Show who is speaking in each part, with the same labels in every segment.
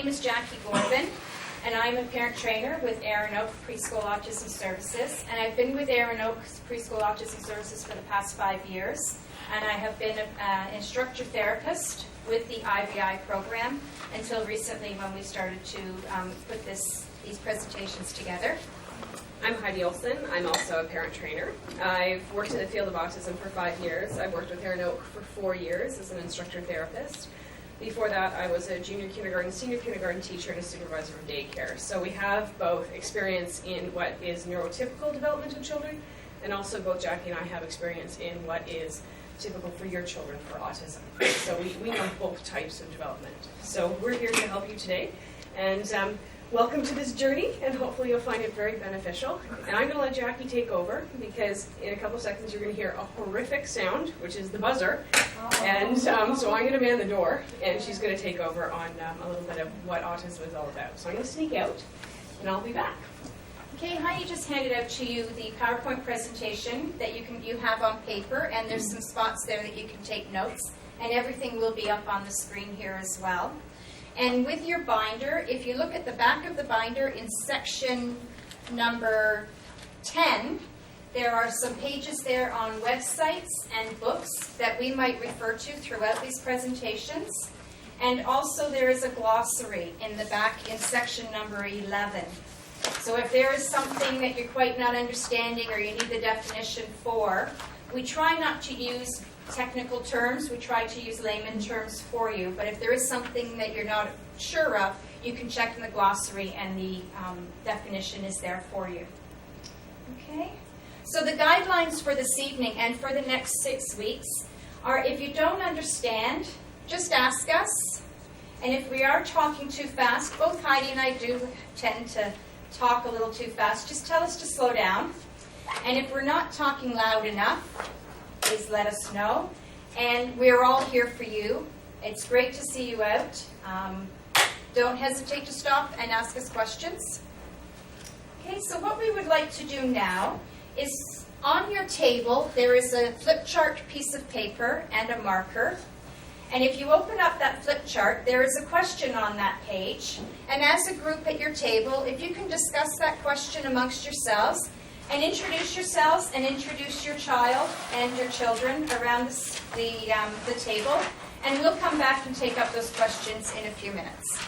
Speaker 1: name is Jackie Gorban, and I'm a parent trainer with Erin Oak Preschool Autism Services. And I've been with Erin Oak Preschool Autism Services for the past 5 years. And I have been an instructor therapist with the IVI program until recently when we started to put these presentations together.
Speaker 2: I'm Heidi Olson. I'm also a parent trainer. I've worked in the field of autism for 5 years. I've worked with Erin Oak for 4 years as an instructor therapist. Before that, I was a junior kindergarten, senior kindergarten teacher and a supervisor of daycare. So we have both experience in what is neurotypical developmental children, and also both Jackie and I have experience in what is typical for your children for autism. So we know both types of development. So we're here to help you today. And welcome to this journey, and hopefully you'll find it very beneficial. And I'm going to let Jackie take over, because in a couple of seconds you're going to hear a horrific sound, which is the buzzer. And so I'm going to man the door, and she's going to take over on a little bit of what autism is all about. So I'm going to sneak out, and I'll be back.
Speaker 1: Okay, Heidi just handed out to you the PowerPoint presentation that you have on paper, and there's some spots there that you can take notes, and everything will be up on the screen here as well. And with your binder, if you look at the back of the binder in section number 10, there are some pages there on websites and books that we might refer to throughout these presentations. And also there is a glossary in the back in section number 11. So if there is something that you're quite not understanding or you need the definition for, we try not to use technical terms. We try to use layman terms for you. But if there is something that you're not sure of, you can check in the glossary and the definition is there for you. Okay? So the guidelines for this evening and for the next 6 weeks are, if you don't understand, just ask us. And if we are talking too fast, both Heidi and I do tend to talk a little too fast, just tell us to slow down. And if we're not talking loud enough, please let us know. And we're all here for you. It's great to see you out. Don't hesitate to stop and ask us questions. Okay, so what we would like to do now is, on your table, there is a flip chart piece of paper and a marker. And if you open up that flip chart, there is a question on that page. And as a group at your table, if you can discuss that question amongst yourselves, and introduce yourselves and introduce your child and your children around the table. And we'll come back and take up those questions in a few minutes.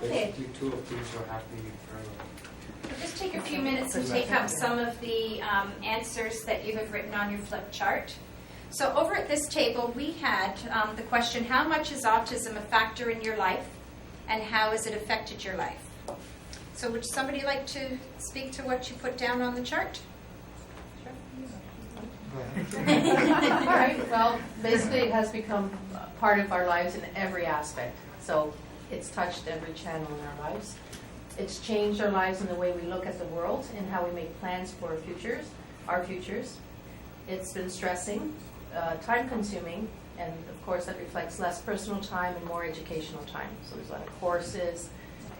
Speaker 1: Okay.
Speaker 3: Two of these are happy.
Speaker 1: We'll just take a few minutes and take up some of the answers that you have written on your flip chart. So over at this table, we had the question, how much is autism a factor in your life, and how has it affected your life? So would somebody like to speak to what you put down on the chart?
Speaker 4: Right. Well, basically it has become part of our lives in every aspect. So it's touched every channel in our lives. It's changed our lives in the way we look at the world and how we make plans for our futures. It's been stressing, time-consuming, and of course that reflects less personal time and more educational time. So there's a lot of courses.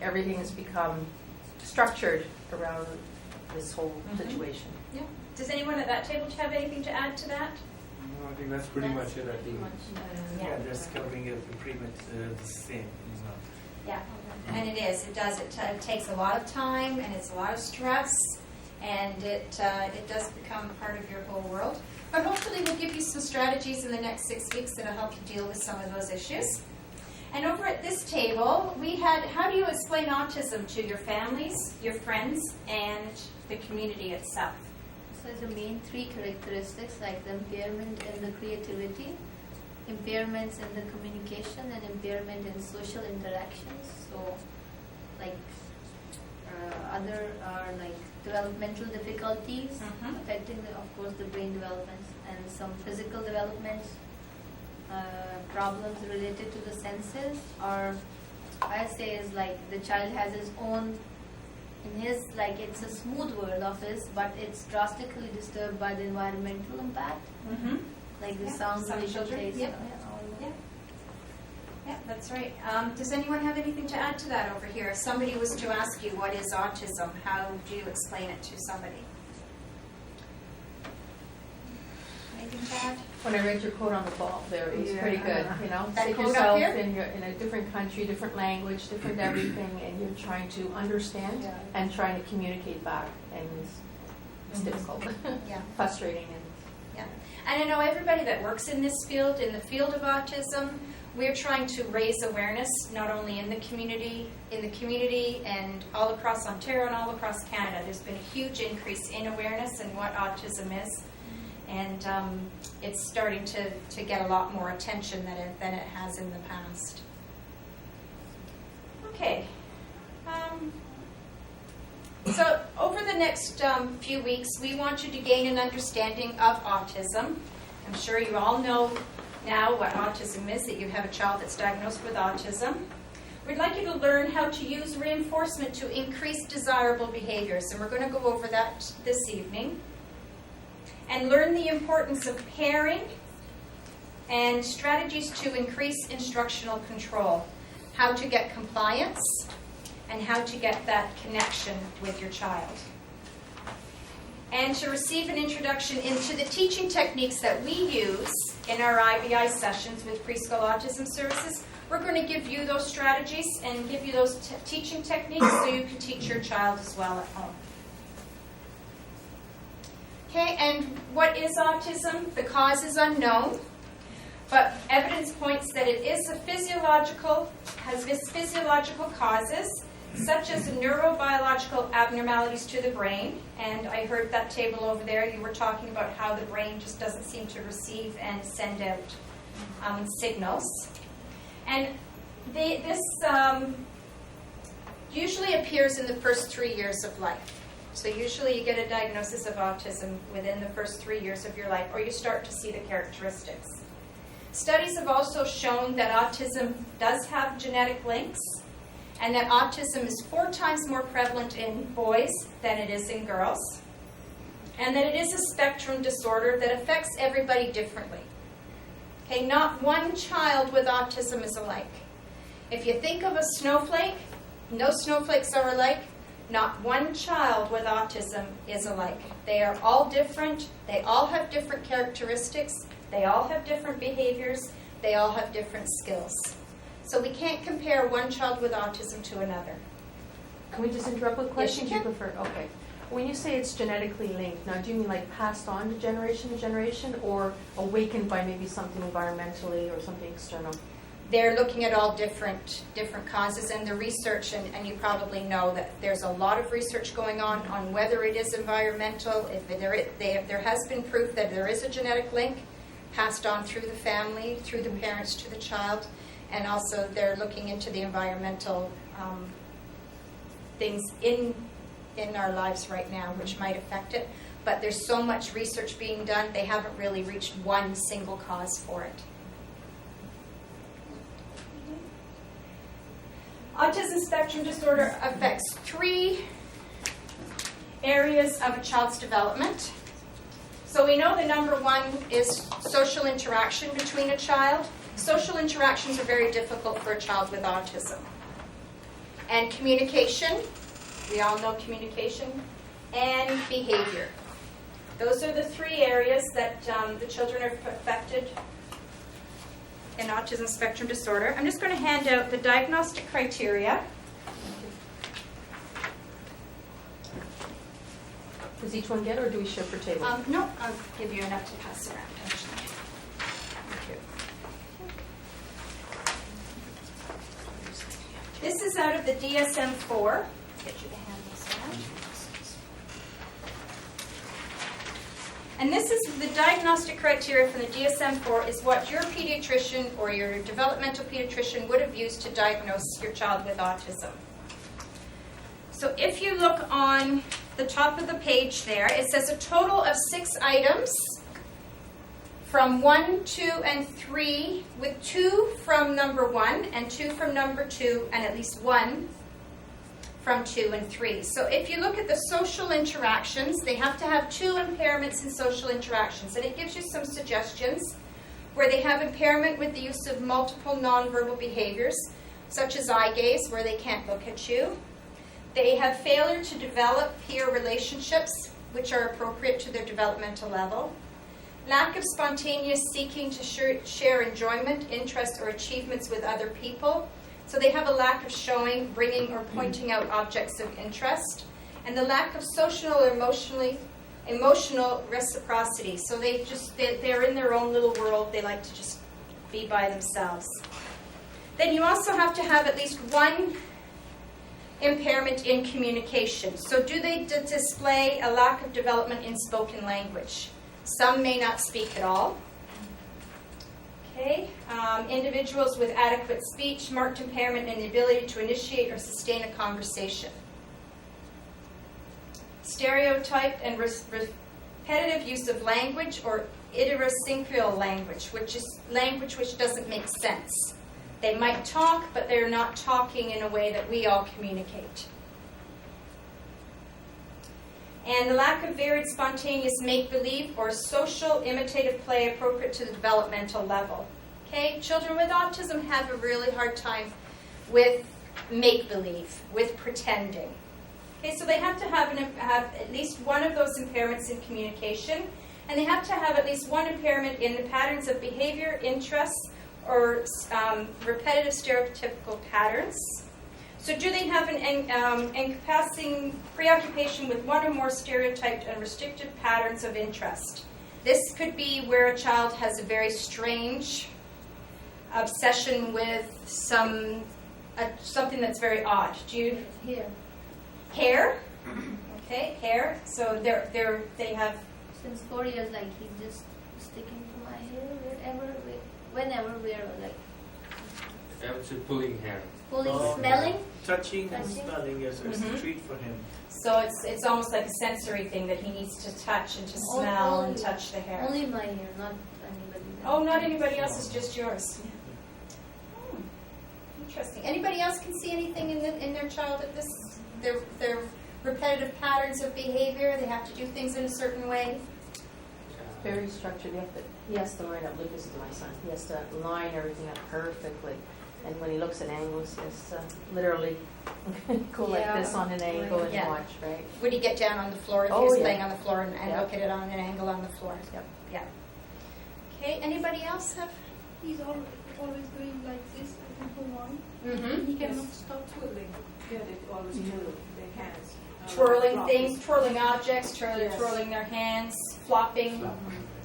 Speaker 4: Everything has become structured around this whole situation.
Speaker 1: Yeah. Does anyone at that table have anything to add to that?
Speaker 3: No, I think that's pretty much it. I think
Speaker 1: Yeah.
Speaker 3: just covering it pretty much the same.
Speaker 1: Yeah, and it is. It does. It takes a lot of time, and it's a lot of stress, and it does become part of your whole world. But hopefully we'll give you some strategies in the next 6 weeks that will help you deal with some of those issues. And over at this table, we had, how do you explain autism to your families, your friends, and the community itself?
Speaker 5: So the main 3 characteristics, like the impairment in the creativity, impairments in the communication, and impairment in social interactions. So like other are like developmental difficulties affecting of course the brain development, and some physical development problems related to the senses, or I say is like the child has his own in his, like, it's a smooth world of his, but it's drastically disturbed by the environmental impact,
Speaker 1: Mm-hmm.
Speaker 5: like the
Speaker 1: Yeah,
Speaker 5: sound,
Speaker 1: some
Speaker 5: visual,
Speaker 1: children,
Speaker 5: taste,
Speaker 1: yep.
Speaker 5: all of
Speaker 1: Yeah.
Speaker 5: that.
Speaker 1: Yeah, that's right. Does anyone have anything to add to that over here? If somebody was to ask you what is autism, how do you explain it to somebody? Anything to add?
Speaker 4: When I read your quote on the ball there, it was
Speaker 1: Yeah.
Speaker 4: pretty good, you know?
Speaker 1: That
Speaker 4: Sit
Speaker 1: quote up
Speaker 4: yourself
Speaker 1: here?
Speaker 4: in a different country, different language, different everything, and you're trying to understand
Speaker 5: Yeah.
Speaker 4: and trying to communicate back, and it's difficult,
Speaker 1: Yeah.
Speaker 4: frustrating, and
Speaker 1: And I know everybody that works in this field, in the field of autism, we're trying to raise awareness, not only in the community and all across Ontario and all across Canada. There's been a huge increase in awareness in what autism is. And it's starting to get a lot more attention than it has in the past. Okay. So over the next few weeks, we want you to gain an understanding of autism. I'm sure you all know now what autism is, that you have a child that's diagnosed with autism. We'd like you to learn how to use reinforcement to increase desirable behaviors, and we're going to go over that this evening. And learn the importance of pairing and strategies to increase instructional control, how to get compliance, and how to get that connection with your child. And to receive an introduction into the teaching techniques that we use in our IBI sessions with Preschool Autism Services. We're going to give you those strategies and give you those teaching techniques so you can teach your child as well at home. Okay, and what is autism? The cause is unknown, but evidence points that it is has physiological causes, such as neurobiological abnormalities to the brain. And I heard that table over there, you were talking about how the brain just doesn't seem to receive and send out signals. And this usually appears in the first 3 years of life. So usually you get a diagnosis of autism within the first 3 years of your life, or you start to see the characteristics. Studies have also shown that autism does have genetic links, and that autism is 4 times more prevalent in boys than it is in girls, and that it is a spectrum disorder that affects everybody differently. Okay, not one child with autism is alike. If you think of a snowflake, no snowflakes are alike. Not one child with autism is alike. They are all different. They all have different characteristics. They all have different behaviors. They all have different skills. So we can't compare one child with autism to another.
Speaker 4: Can we just interrupt with questions?
Speaker 1: Yes, you
Speaker 4: you prefer? Okay. When you say it's genetically linked, now do you mean like passed on to generation, or awakened by maybe something environmentally or something external?
Speaker 1: They're looking at all different causes, and the research, and you probably know that there's a lot of research going on whether it is environmental. If there has been proof that there is a genetic link passed on through the family, through the parents to the child, and also they're looking into the environmental things in our lives right now which might affect it. But there's so much research being done, they haven't really reached one single cause for it. Autism spectrum disorder affects 3 areas of a child's development. So we know the number 1 is social interaction between a child. Social interactions are very difficult for a child with autism. And communication, we all know communication, and behavior. Those are the 3 areas that the children are affected in autism spectrum disorder. I'm just going to hand out the diagnostic criteria.
Speaker 4: Does each one get, or do we shift for table?
Speaker 1: No, I'll give you enough to pass around, actually. Thank you. This is out of the DSM-4. Get you to hand this around. And this is the diagnostic criteria from the DSM-4 is what your pediatrician or your developmental pediatrician would have used to diagnose your child with autism. So if you look on the top of the page there, it says a total of 6 items from 1, 2, and 3, with 2 from number 1 and 2 from number 2 and at least 1 from 2 and 3. So if you look at the social interactions, they have to have 2 impairments in social interactions. And it gives you some suggestions where they have impairment with the use of multiple nonverbal behaviors, such as eye gaze, where they can't look at you. They have failure to develop peer relationships, which are appropriate to their developmental level. Lack of spontaneous seeking to share enjoyment, interest, or achievements with other people. So they have a lack of showing, bringing, or pointing out objects of interest. And the lack of social or emotional reciprocity. So they're in their own little world. They like to just be by themselves. Then you also have to have at least one impairment in communication. So do they display a lack of development in spoken language? Some may not speak at all. Okay. Individuals with adequate speech, marked impairment in the ability to initiate or sustain a conversation. Stereotyped and repetitive use of language or idiosyncrasial language, which is language which doesn't make sense. They might talk, but they're not talking in a way that we all communicate. And the lack of varied spontaneous make-believe or social imitative play appropriate to the developmental level. Okay, children with autism have a really hard time with make-believe, with pretending. Okay, so they have to have at least one of those impairments in communication, and they have to have at least one impairment in the patterns of behavior, interests, or repetitive stereotypical patterns. So do they have an encompassing preoccupation with one or more stereotyped and restrictive patterns of interest? This could be where a child has a very strange obsession with something that's very odd. Do you? Hair? Okay, hair. So they have.
Speaker 5: Since 4 years, like he's just sticking to my hair whenever we're like.
Speaker 3: I would say pulling hair.
Speaker 5: Pulling, smelling.
Speaker 6: Touching and smelling, yes, it's a treat for him.
Speaker 1: So it's almost like a sensory thing that he needs to touch and to smell and touch the hair.
Speaker 5: Only my hair, not anybody else.
Speaker 1: Oh, not anybody else, it's just yours. Interesting. Anybody else can see anything in their child at this? Their repetitive patterns of behavior. They have to do things in a certain way.
Speaker 4: Very structured. He has to line up. Lucas is my son. He has to line everything up perfectly. And when he looks at angles, he has to literally go like this on an angle and watch, right?
Speaker 1: Would he get down on the floor if he was playing on the floor and look at it on an angle on the floor?
Speaker 4: Yep.
Speaker 1: Yeah. Okay, anybody else have?
Speaker 7: He's always doing like this, I think, for one.
Speaker 1: Mm-hmm.
Speaker 7: He cannot stop twirling. Yeah, they always twirl their hands.
Speaker 1: Twirling things, twirling objects, twirling their hands, flopping.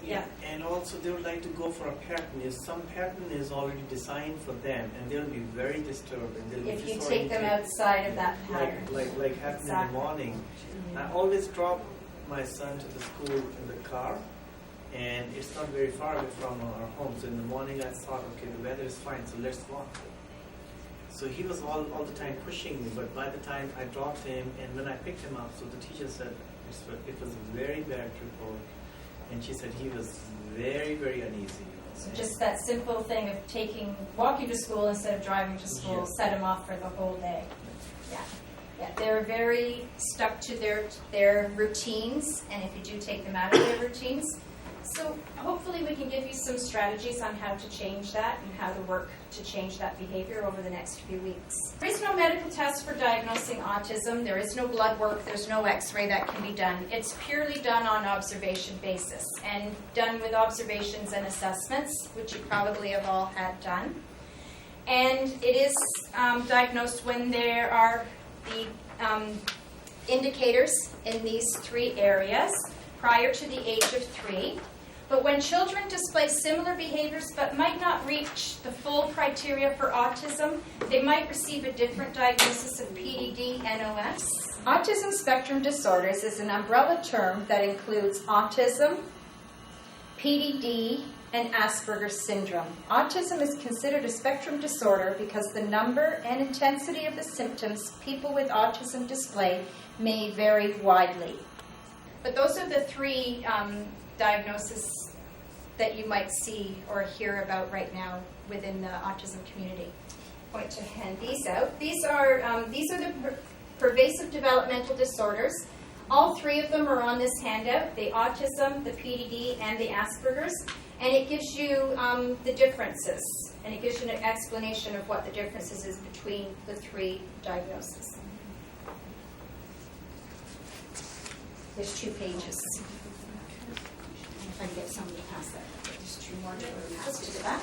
Speaker 1: Yeah.
Speaker 6: And also they would like to go for a pattern. If some pattern is already designed for them, and they'll be very disturbed. And they'll
Speaker 1: If
Speaker 6: be
Speaker 1: you take them outside of that pattern.
Speaker 6: like happened in the morning. I always drop my son to the school in the car, and it's not very far away from our home. So in the morning I thought, okay, the weather is fine, so let's walk. So he was all the time pushing me, but by the time I dropped him and when I picked him up, so the teacher said it was a very bad report, and she said he was very, very uneasy.
Speaker 1: So just that simple thing of walking to school instead of driving to school set him off for the whole day. Yeah, they're very stuck to their routines, and if you do take them out of their routines, so hopefully we can give you some strategies on how to change that and how to work to change that behavior over the next few weeks. There is no medical test for diagnosing autism. There is no blood work. There's no x-ray that can be done. It's purely done on observation basis and done with observations and assessments, which you probably have all had done. And it is diagnosed when there are the indicators in these 3 areas prior to the age of 3. But when children display similar behaviors but might not reach the full criteria for autism, they might receive a different diagnosis of PDD-NOS. Autism spectrum disorders is an umbrella term that includes autism, PDD, and Asperger's syndrome. Autism is considered a spectrum disorder because the number and intensity of the symptoms people with autism display may vary widely. But those are the 3 diagnoses that you might see or hear about right now within the autism community. I'm going to hand these out. These are the pervasive developmental disorders. All three of them are on this handout, the autism, the PDD, and the Asperger's, and it gives you the differences, and it gives you an explanation of what the differences is between the three diagnoses. There's 2 pages. If I can get somebody to pass that. There's 2 more to pass to the back.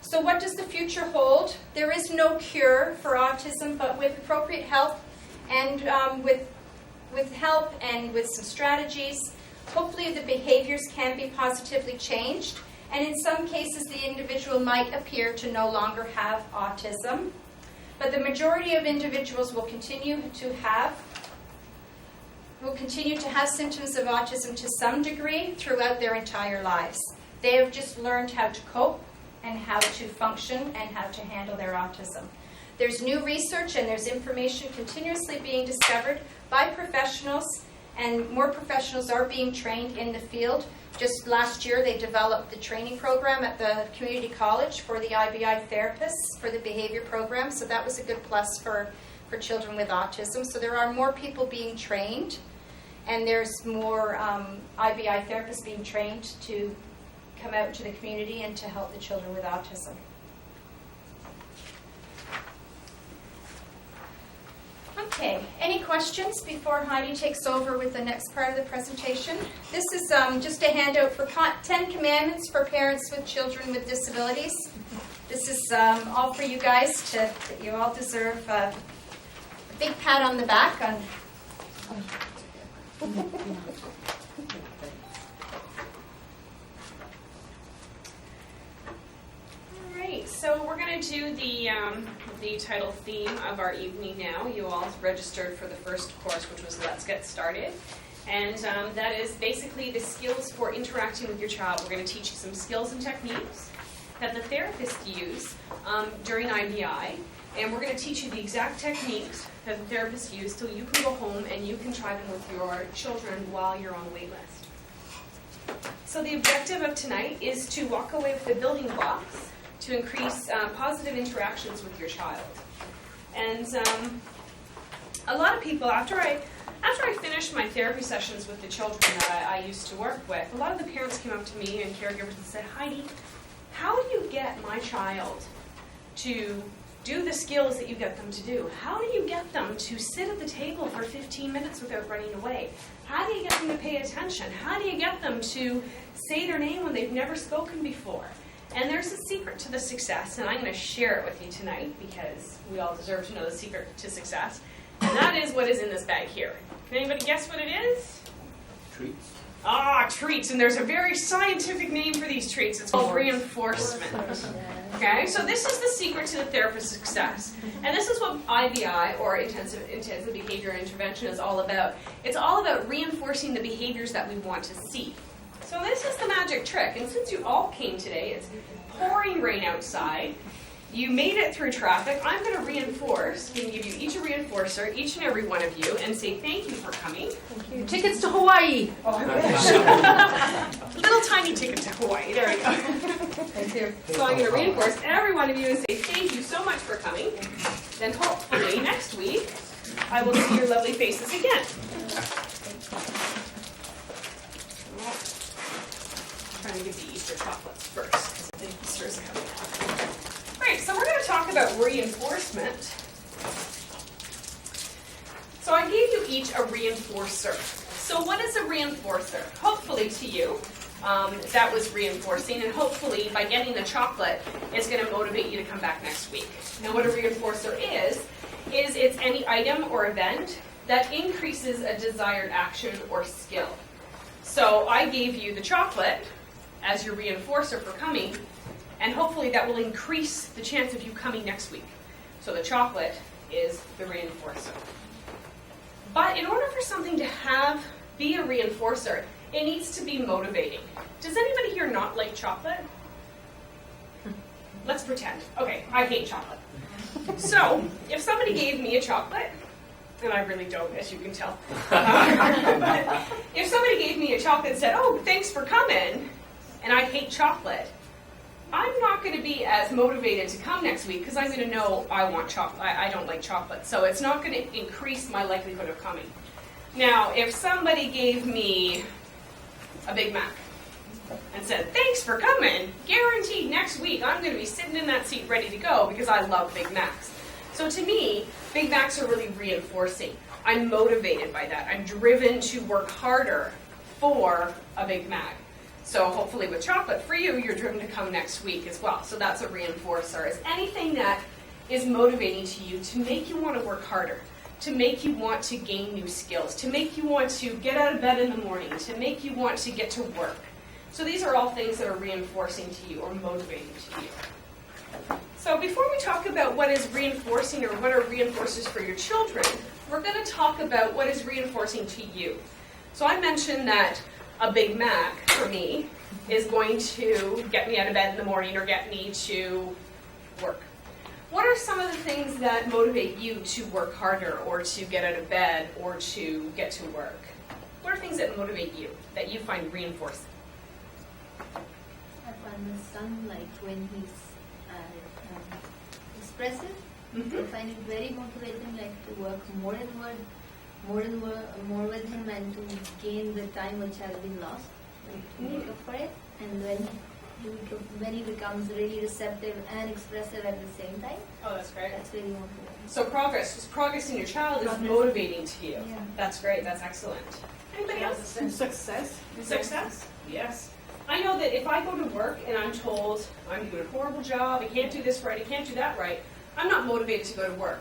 Speaker 1: So what does the future hold? There is no cure for autism, but with appropriate help and with help and with some strategies, hopefully the behaviors can be positively changed. And in some cases, the individual might appear to no longer have autism. But the majority of individuals will continue to have symptoms of autism to some degree throughout their entire lives. They have just learned how to cope and how to function and how to handle their autism. There's new research and there's information continuously being discovered by professionals, and more professionals are being trained in the field. Just last year they developed the training program at the community college for the IBI therapists for the behavior program, so that was a good plus for children with autism. So there are more people being trained, and there's more IBI therapists being trained to come out to the community and to help the children with autism. Okay, any questions before Heidi takes over with the next part of the presentation? This is just a handout for 10 commandments for parents with children with disabilities. This is all for you guys that you all deserve a big pat on the back.
Speaker 2: So we're going to do the title theme of our evening now. You all registered for the first course, which was Let's Get Started. And that is basically the skills for interacting with your child. We're going to teach you some skills and techniques that the therapists use during IBI. And we're going to teach you the exact techniques that the therapists use so you can go home and you can try them with your children while you're on the wait list. So the objective of tonight is to walk away with the building blocks to increase positive interactions with your child. And a lot of people, after I finished my therapy sessions with the children that I used to work with, a lot of the parents came up to me and caregivers and said, Heidi, how do you get my child to do the skills that you get them to do? How do you get them to sit at the table for 15 minutes without running away? How do you get them to pay attention? How do you get them to say their name when they've never spoken before? And there's a secret to the success, and I'm going to share it with you tonight because we all deserve to know the secret to success. And that is what is in this bag here. Can anybody guess what it is?
Speaker 3: Treats.
Speaker 2: Treats. And there's a very scientific name for these treats. It's called reinforcement. Okay, so this is the secret to the therapist's success. And this is what IBI, or intensive behavior intervention, is all about. It's all about reinforcing the behaviors that we want to see. So this is the magic trick, and since you all came today, it's pouring rain outside, you made it through traffic, I'm going to reinforce, going to give you each a reinforcer, each and every one of you, and say thank you for coming.
Speaker 4: Thank you. Tickets to Hawaii.
Speaker 2: Oh, I wish. Little tiny ticket to Hawaii, there we go.
Speaker 4: Thank you.
Speaker 2: So I'm going to reinforce every one of you and say thank you so much for coming. Then hopefully next week, I will see your lovely faces again. Trying to give the Easter chocolates first, because I think Easter is coming up. Alright, so we're going to talk about reinforcement. So I gave you each a reinforcer. So what is a reinforcer? Hopefully to you, that was reinforcing, and hopefully by getting the chocolate, it's going to motivate you to come back next week. Now what a reinforcer is it's any item or event that increases a desired action or skill. So I gave you the chocolate as your reinforcer for coming, and hopefully that will increase the chance of you coming next week. So the chocolate is the reinforcer. But in order for something to be a reinforcer, it needs to be motivating. Does anybody here not like chocolate? Let's pretend. Okay, I hate chocolate. So if somebody gave me a chocolate, and I really don't, as you can tell. But if somebody gave me a chocolate and said, oh, thanks for coming, and I hate chocolate, I'm not going to be as motivated to come next week because I'm going to know I want chocolate. I don't like chocolate, so it's not going to increase my likelihood of coming. Now, if somebody gave me a Big Mac and said, thanks for coming, guaranteed next week I'm going to be sitting in that seat ready to go because I love Big Macs. So to me, Big Macs are really reinforcing. I'm motivated by that. I'm driven to work harder for a Big Mac. So hopefully with chocolate for you, you're driven to come next week as well. So that's a reinforcer. Is anything that is motivating to you to make you want to work harder, to make you want to gain new skills, to make you want to get out of bed in the morning, to make you want to get to work. So these are all things that are reinforcing to you or motivating to you. So before we talk about what is reinforcing or what are reinforcers for your children, we're going to talk about what is reinforcing to you. So I mentioned that a Big Mac, for me, is going to get me out of bed in the morning or get me to work. What are some of the things that motivate you to work harder or to get out of bed or to get to work? What are things that motivate you, that you find reinforcing?
Speaker 5: I find my son, like when he's expressive, I find it very motivating, like to work more with him and to gain the time which has been lost, like to make up for it. And when he becomes really receptive and expressive at the same time,
Speaker 2: Oh, that's great.
Speaker 5: that's really motivating.
Speaker 2: So progress in your child is motivating to you.
Speaker 5: Yeah.
Speaker 2: That's great. That's excellent. Anybody else?
Speaker 7: Success.
Speaker 2: Success? Yes. I know that if I go to work and I'm told I'm doing a horrible job, I can't do this right, I can't do that right, I'm not motivated to go to work.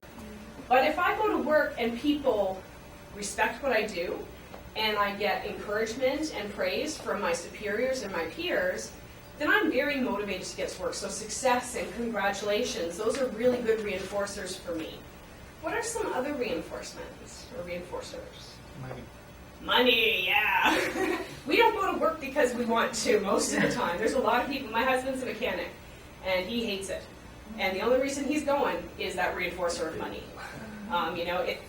Speaker 2: But if I go to work and people respect what I do, and I get encouragement and praise from my superiors and my peers, then I'm very motivated to get to work. So success and congratulations, those are really good reinforcers for me. What are some other reinforcements or reinforcers? Money, yeah. We don't go to work because we want to most of the time. There's a lot of people. My husband's a mechanic, and he hates it. And the only reason he's going is that reinforcer of money.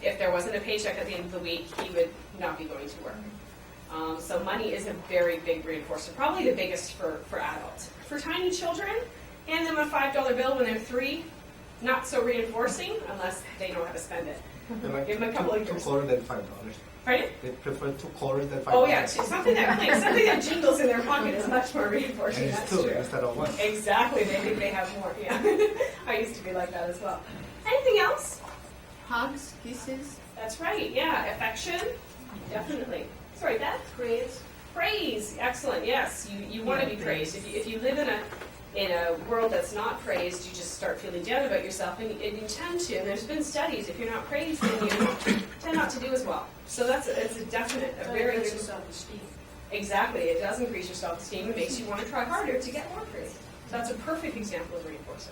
Speaker 2: If there wasn't a paycheck at the end of the week, he would not be going to work. So money is a very big reinforcer, probably the biggest for adults. For tiny children, hand them a $5 bill when they're 3, not so reinforcing unless they know how to spend it. Give them a couple of years.
Speaker 8: $2 than $5.
Speaker 2: Pardon?
Speaker 8: They prefer $2 than $5.
Speaker 2: Oh yeah, something that jingles in their pocket is much more reinforcing.
Speaker 8: And it's
Speaker 2: That's
Speaker 8: 2
Speaker 2: true.
Speaker 8: instead of 1.
Speaker 2: Exactly, they think they have more. Yeah, I used to be like that as well. Anything else?
Speaker 7: Hugs, kisses.
Speaker 2: That's right. Yeah, affection, definitely. Sorry, Beth.
Speaker 7: Praise.
Speaker 2: Praise, excellent. Yes, you want to be praised. If you live in a world that's not praised, you just start feeling down about yourself, and you tend to. And there's been studies. If you're not praised, then you tend not to do as well. So it's a definite, a very good.
Speaker 7: Self-esteem.
Speaker 2: Exactly, it does increase your self-esteem. It makes you want to try harder to get more praise. So that's a perfect example of reinforcers.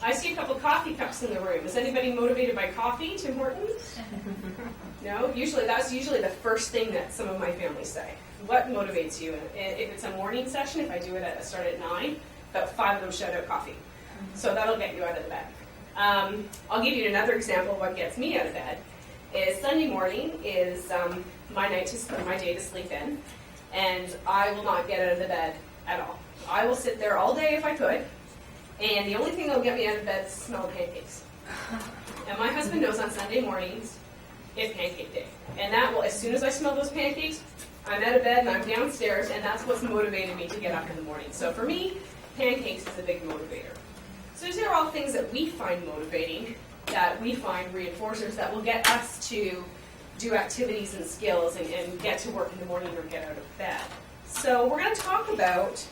Speaker 2: I see a couple coffee cups in the room. Is anybody motivated by coffee, Tim Hortons? No? That's usually the first thing that some of my family say. What motivates you? If it's a morning session, if I do it start at 9, about 5 of them shout out coffee. So that'll get you out of the bed. I'll give you another example of what gets me out of bed. Is Sunday morning is my day to sleep in, and I will not get out of the bed at all. I will sit there all day if I could, and the only thing that will get me out of bed is the smell of pancakes. And my husband knows on Sunday mornings it's pancake day, and that will, as soon as I smell those pancakes, I'm out of bed and I'm downstairs, and that's what's motivated me to get up in the morning. So for me, pancakes is a big motivator. So these are all things that we find motivating, that we find reinforcers that will get us to do activities and skills and get to work in the morning or get out of bed. So we're going to talk about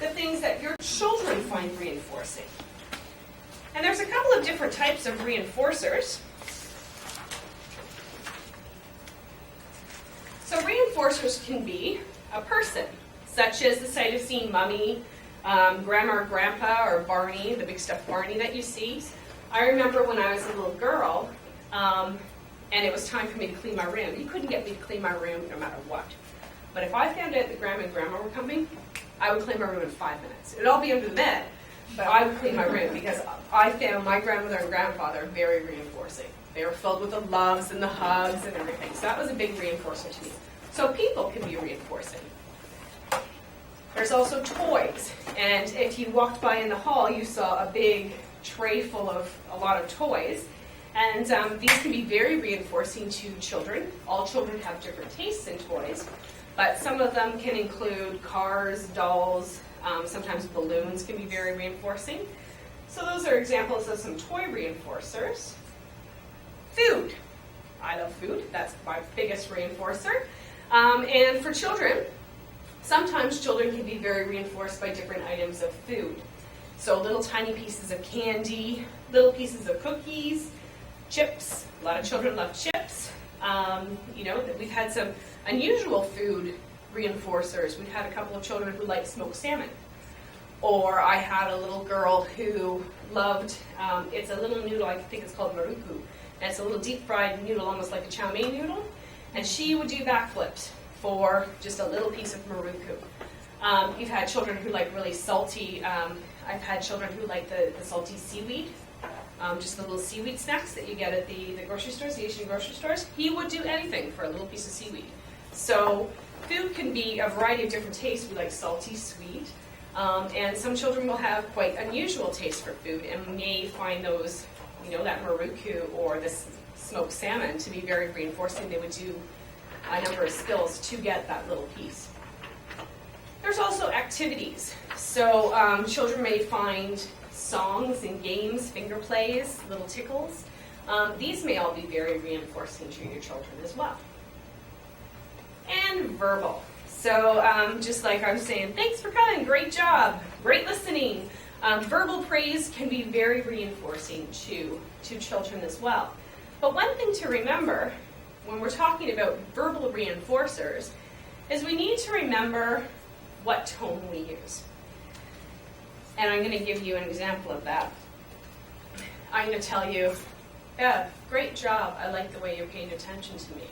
Speaker 2: the things that your children find reinforcing. And there's a couple of different types of reinforcers. So reinforcers can be a person, such as the sight of seeing Mummy, Grandma or Grandpa, or Barney, the big stuffed Barney that you see. I remember when I was a little girl, and it was time for me to clean my room. You couldn't get me to clean my room no matter what. But if I found out that Grandma and Grandma were coming, I would clean my room in 5 minutes. It would all be under the bed, but I would clean my room because I found my grandmother and grandfather very reinforcing. They were filled with the loves and the hugs and everything. So that was a big reinforcer to me. So people can be reinforcing. There's also toys, and if you walked by in the hall, you saw a big tray full of a lot of toys, and these can be very reinforcing to children. All children have different tastes in toys, but some of them can include cars, dolls, sometimes balloons can be very reinforcing. So those are examples of some toy reinforcers. Food. I love food. That's my biggest reinforcer. And for children, sometimes children can be very reinforced by different items of food. So little tiny pieces of candy, little pieces of cookies, chips. A lot of children love chips. We've had some unusual food reinforcers. We've had a couple of children who like smoked salmon. Or I had a little girl who loved, it's a little noodle, I think it's called maruku. And it's a little deep fried noodle, almost like a chow mein noodle. And she would do backflips for just a little piece of maruku. You've had children who like really salty, I've had children who like the salty seaweed, just the little seaweed snacks that you get at the grocery stores, the Asian grocery stores. He would do anything for a little piece of seaweed. So food can be a variety of different tastes. We like salty, sweet. And some children will have quite unusual tastes for food and may find those, that maruku or this smoked salmon to be very reinforcing. They would do a number of skills to get that little piece. There's also activities. So children may find songs and games, finger plays, little tickles. These may all be very reinforcing to your children as well. And verbal. So just like I was saying, thanks for coming, great job, great listening. Verbal praise can be very reinforcing to children as well. But one thing to remember when we're talking about verbal reinforcers is we need to remember what tone we use. And I'm going to give you an example of that. I'm going to tell you, great job, I like the way you're paying attention to me.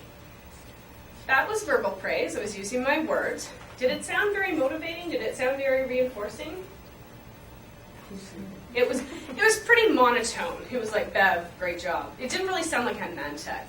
Speaker 2: That was verbal praise. I was using my words. Did it sound very motivating? Did it sound very reinforcing? It was pretty monotone. It was like, Bev, great job. It didn't really sound like I meant it.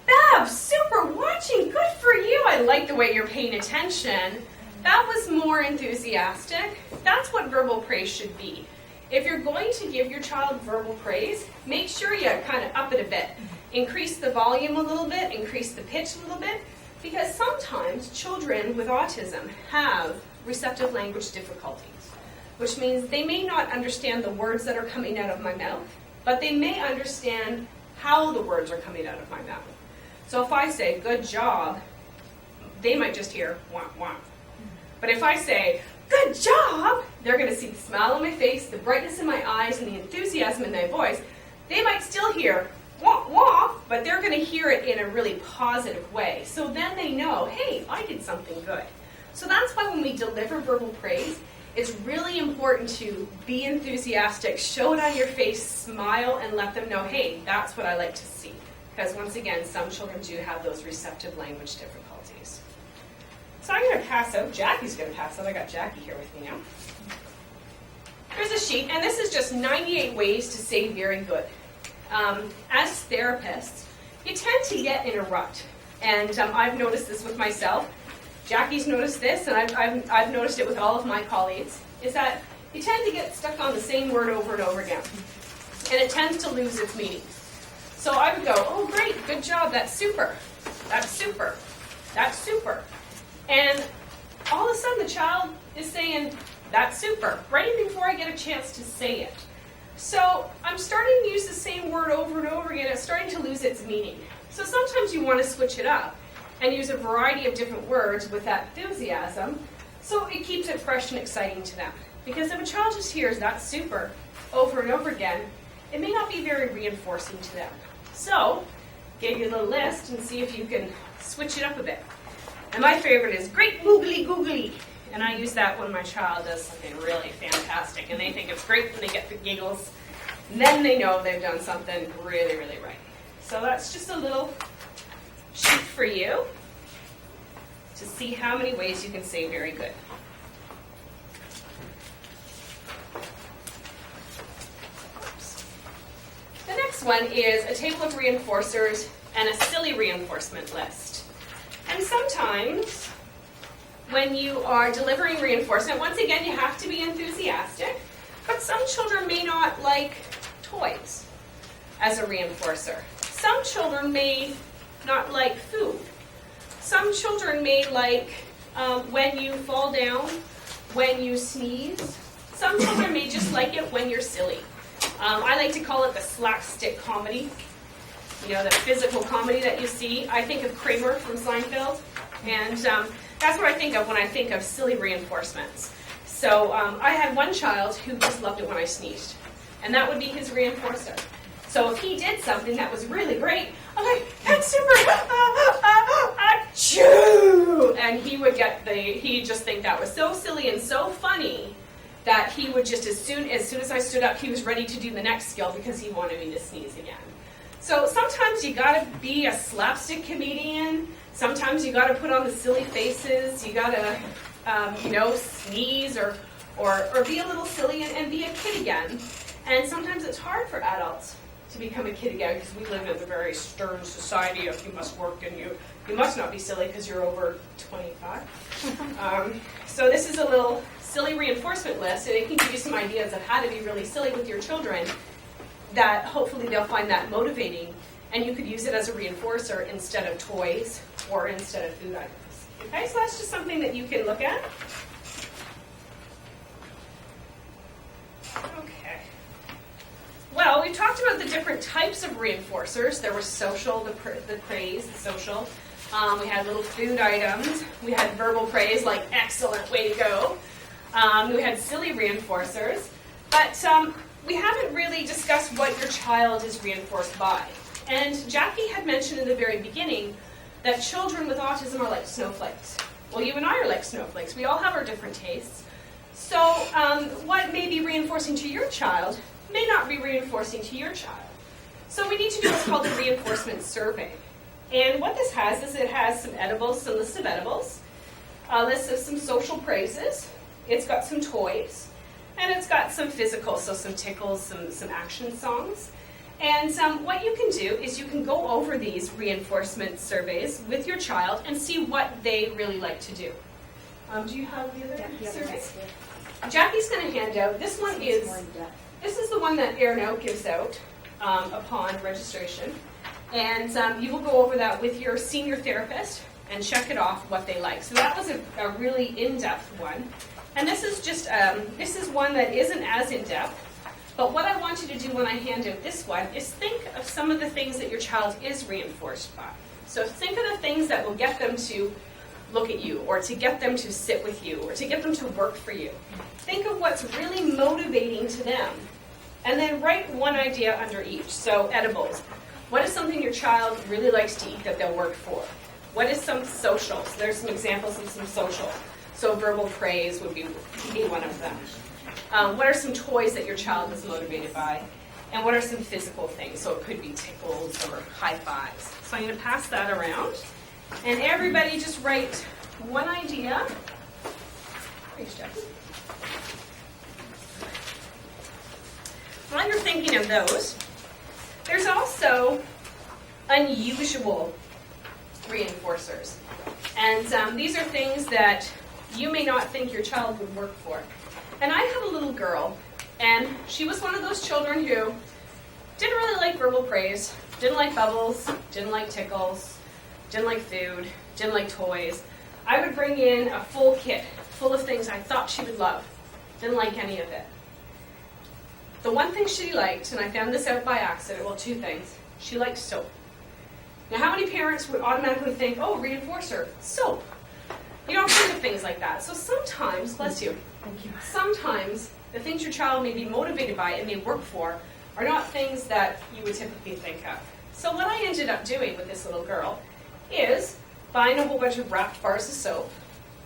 Speaker 2: Bev, super watching, good for you. I like the way you're paying attention. That was more enthusiastic. That's what verbal praise should be. If you're going to give your child verbal praise, make sure you kind of up it a bit. Increase the volume a little bit, increase the pitch a little bit, because sometimes children with autism have receptive language difficulties, which means they may not understand the words that are coming out of my mouth, but they may understand how the words are coming out of my mouth. So if I say, good job, they might just hear, wah, wah. But if I say, good job, they're going to see the smile on my face, the brightness in my eyes, and the enthusiasm in my voice. They might still hear, wah, wah, but they're going to hear it in a really positive way. So then they know, hey, I did something good. So that's why when we deliver verbal praise, it's really important to be enthusiastic, show it on your face, smile, and let them know, hey, that's what I like to see. Because once again, some children do have those receptive language difficulties. So I'm going to pass out. Jackie's going to pass out. I got Jackie here with me now. Here's a sheet, and this is just 98 ways to say very good. As therapists, you tend to get in a rut. And I've noticed this with myself. Jackie's noticed this, and I've noticed it with all of my colleagues, is that you tend to get stuck on the same word over and over again. And it tends to lose its meaning. So I would go, oh, great, good job, that's super, that's super, that's super. And all of a sudden the child is saying, that's super, right before I get a chance to say it. So I'm starting to use the same word over and over again. It's starting to lose its meaning. So sometimes you want to switch it up and use a variety of different words with that enthusiasm so it keeps it fresh and exciting to them. Because if a child just hears that's super over and over again, it may not be very reinforcing to them. So give you a little list and see if you can switch it up a bit. And my favorite is great googly googly. And I use that when my child does something really fantastic. And they think it's great when they get the giggles. And then they know they've done something really, really right. So that's just a little sheet for you to see how many ways you can say very good. The next one is a table of reinforcers and a silly reinforcement list. And sometimes when you are delivering reinforcement, once again, you have to be enthusiastic, but some children may not like toys as a reinforcer. Some children may not like food. Some children may like when you fall down, when you sneeze. Some children may just like it when you're silly. I like to call it the slapstick comedy. You know, the physical comedy that you see. I think of Kramer from Seinfeld, and that's what I think of when I think of silly reinforcements. So I had one child who just loved it when I sneezed, and that would be his reinforcer. So if he did something that was really great, I'm like, that's super, achoo! And he would he'd just think that was so silly and so funny that he would just, as soon as I stood up, he was ready to do the next skill because he wanted me to sneeze again. So sometimes you gotta be a slapstick comedian. Sometimes you gotta put on the silly faces. You gotta, sneeze or be a little silly and be a kid again. And sometimes it's hard for adults to become a kid again because we live in a very stern society of you must work and you must not be silly because you're over 25. So this is a little silly reinforcement list, and it can give you some ideas of how to be really silly with your children that hopefully they'll find that motivating, and you could use it as a reinforcer instead of toys or instead of food items. Okay, so that's just something that you can look at. Okay. Well, we talked about the different types of reinforcers. There was social, the praise, the social. We had little food items. We had verbal praise, like excellent, way to go. We had silly reinforcers. But we haven't really discussed what your child is reinforced by. And Jackie had mentioned in the very beginning that children with autism are like snowflakes. Well, you and I are like snowflakes. We all have our different tastes. So what may be reinforcing to your child may not be reinforcing to your child. So we need to do what's called a reinforcement survey. And what this has is it has some edibles, some lists of edibles, a list of some social praises, it's got some toys, and it's got some physical, so some tickles, some action songs. And what you can do is you can go over these reinforcement surveys with your child and see what they really like to do. Do you have the other survey? Jackie's going to hand out, this is the one that Airnote gives out upon registration. And you will go over that with your senior therapist and check it off what they like. So that was a really in-depth one. And this is just, this is one that isn't as in-depth. But what I want you to do when I hand out this one is think of some of the things that your child is reinforced by. So think of the things that will get them to look at you, or to get them to sit with you, or to get them to work for you. Think of what's really motivating to them. And then write one idea under each. So edibles. What is something your child really likes to eat that they'll work for? What is some social? So there's some examples of some social. So verbal praise would be one of them. What are some toys that your child is motivated by? And what are some physical things? So it could be tickles or high fives. So I'm going to pass that around. And everybody just write one idea. Thanks, Jackie. While you're thinking of those, there's also unusual reinforcers. And these are things that you may not think your child would work for. And I have a little girl, and she was one of those children who didn't really like verbal praise, didn't like bubbles, didn't like tickles, didn't like food, didn't like toys. I would bring in a full kit full of things I thought she would love. Didn't like any of it. The one thing she liked, and I found this out by accident, well, two things. She liked soap. Now, how many parents would automatically think, oh, reinforcer, soap? You don't think of things like that. So sometimes, bless you, sometimes the things your child may be motivated by and may work for are not things that you would typically think of. So what I ended up doing with this little girl is buying a whole bunch of wrapped bars of soap,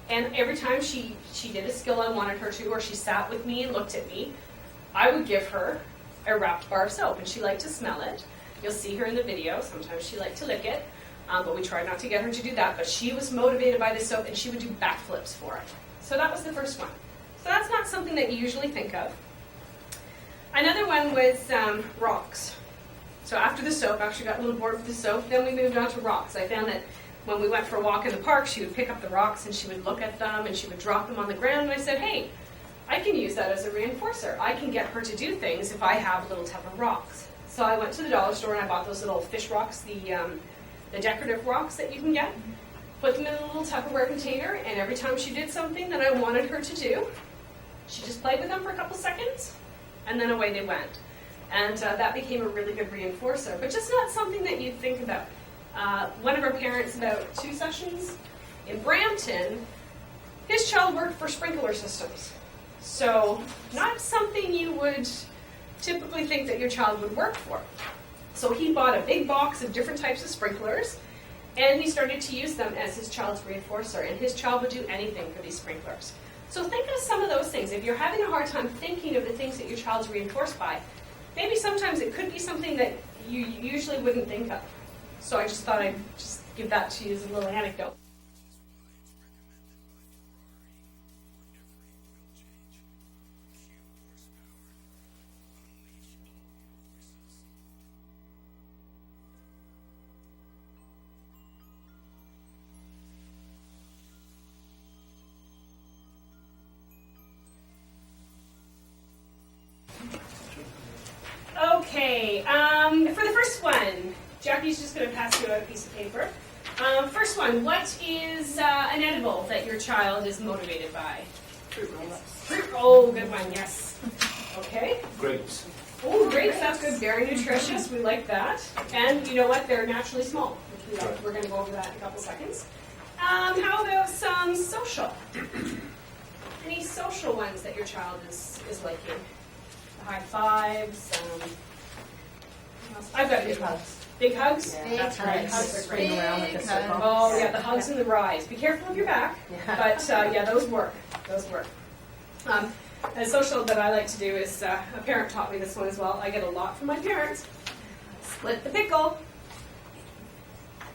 Speaker 2: and every time she did a skill I wanted her to, or she sat with me and looked at me, I would give her a wrapped bar of soap, and she liked to smell it. You'll see her in the video. Sometimes she liked to lick it, but we tried not to get her to do that. But she was motivated by the soap, and she would do backflips for it. So that was the first one. So that's not something that you usually think of. Another one was rocks. So after the soap, after she got a little bored with the soap, then we moved on to rocks. I found that when we went for a walk in the park, she would pick up the rocks and she would look at them and she would drop them on the ground. And I said, hey, I can use that as a reinforcer. I can get her to do things if I have a little tub of rocks. So I went to the dollar store and I bought those little fish rocks, the decorative rocks that you can get. Put them in a little Tupperware container, and every time she did something that I wanted her to do, she just played with them for a couple seconds, and then away they went. And that became a really good reinforcer, but just not something that you'd think about. One of our parents, about 2 sessions in Brampton, his child worked for sprinkler systems. So not something you would typically think that your child would work for. So he bought a big box of different types of sprinklers, and he started to use them as his child's reinforcer, and his child would do anything for these sprinklers. So think of some of those things. If you're having a hard time thinking of the things that your child's reinforced by, maybe sometimes it could be something that you usually wouldn't think of. So I just thought I'd just give that to you as a little anecdote. Okay, for the first one, Jackie's just going to pass you a piece of paper. First one, what is an edible that your child is motivated by?
Speaker 7: Fruit roll-ups.
Speaker 2: Oh, good one, yes. Okay.
Speaker 3: Grapes.
Speaker 2: Oh, grapes, that's good. Very nutritious. We like that. And you know what? They're naturally small, which we like. We're going to go over that in a couple seconds. How about some social? Any social ones that your child is liking? High fives. What else? I've got big hugs. Big hugs?
Speaker 4: Yeah,
Speaker 5: Big
Speaker 4: that's right.
Speaker 5: hugs.
Speaker 4: Hugs spring around like a circle.
Speaker 2: Oh, yeah, the hugs and the rides. Be careful of your back.
Speaker 4: Yeah.
Speaker 2: But yeah, those work. Those work. A social that I like to do is, a parent taught me this one as well. I get a lot from my parents. Split the pickle.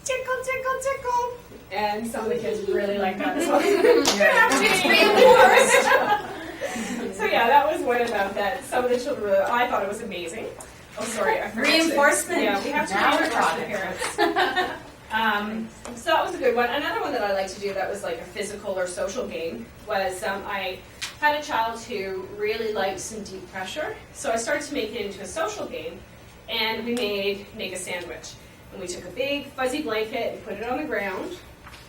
Speaker 2: Tickle, tickle, tickle. And some of the kids really like that as well. So yeah, that was one about that. Some of the children, I thought it was amazing. Oh, sorry, I forgot
Speaker 1: Reinforcement.
Speaker 2: Yeah, we have to
Speaker 4: Now we're
Speaker 2: reinforce the
Speaker 4: talking.
Speaker 2: parents. So that was a good one. Another one that I like to do that was like a physical or social game was I had a child who really liked some deep pressure. So I started to make it into a social game, and we make a sandwich. And we took a big fuzzy blanket and put it on the ground,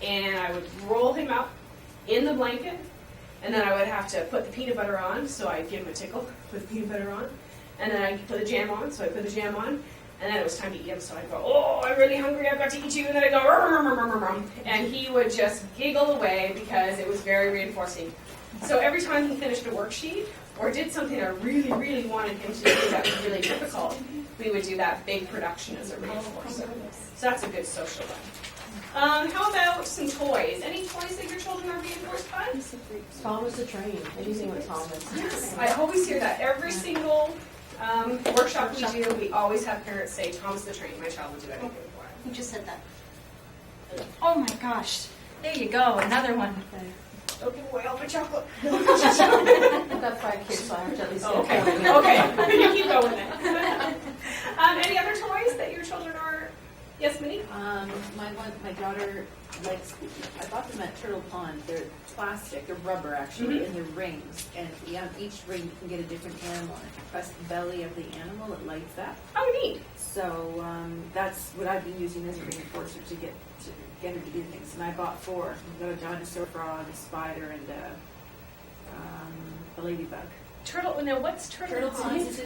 Speaker 2: and I would roll him up in the blanket, and then I would have to put the peanut butter on, so I'd give him a tickle, put the peanut butter on, and then I'd put the jam on, so I put the jam on, and then it was time to eat him, so I'd go, oh, I'm really hungry, I've got to eat you, and then I'd go, rum, rum, rum, rum, rum, and he would just giggle away because it was very reinforcing. So every time he finished a worksheet or did something I really, really wanted him to do that was really difficult, we would do that big production as a reinforcer. So that's a good social one. How about some toys? Any toys that your children are reinforced by?
Speaker 4: Thomas the Train. Anything with Thomas.
Speaker 2: Yes, I always hear that. Every single workshop we do, we always have parents say, Thomas the Train, my child will do anything for it.
Speaker 5: Who just said that?
Speaker 1: Oh my gosh. There you go, another one.
Speaker 2: Don't give away all my chocolate.
Speaker 4: I've got 5 kids, so I have to at least get
Speaker 2: Okay,
Speaker 4: one.
Speaker 2: okay. You keep going then. Any other toys that your children are? Yes, Minnie?
Speaker 7: My daughter likes, I bought them at Turtle Pond. They're plastic, they're rubber actually, and they're rings. And each ring you can get a different animal. If you press the belly of the animal, it lights up.
Speaker 2: Oh, neat.
Speaker 7: So that's what I've been using as a reinforcer to get her to do things. And I bought 4. I've got a dinosaur frog, a spider, and a ladybug.
Speaker 2: Turtle, now what's Turtle Pond?
Speaker 7: It's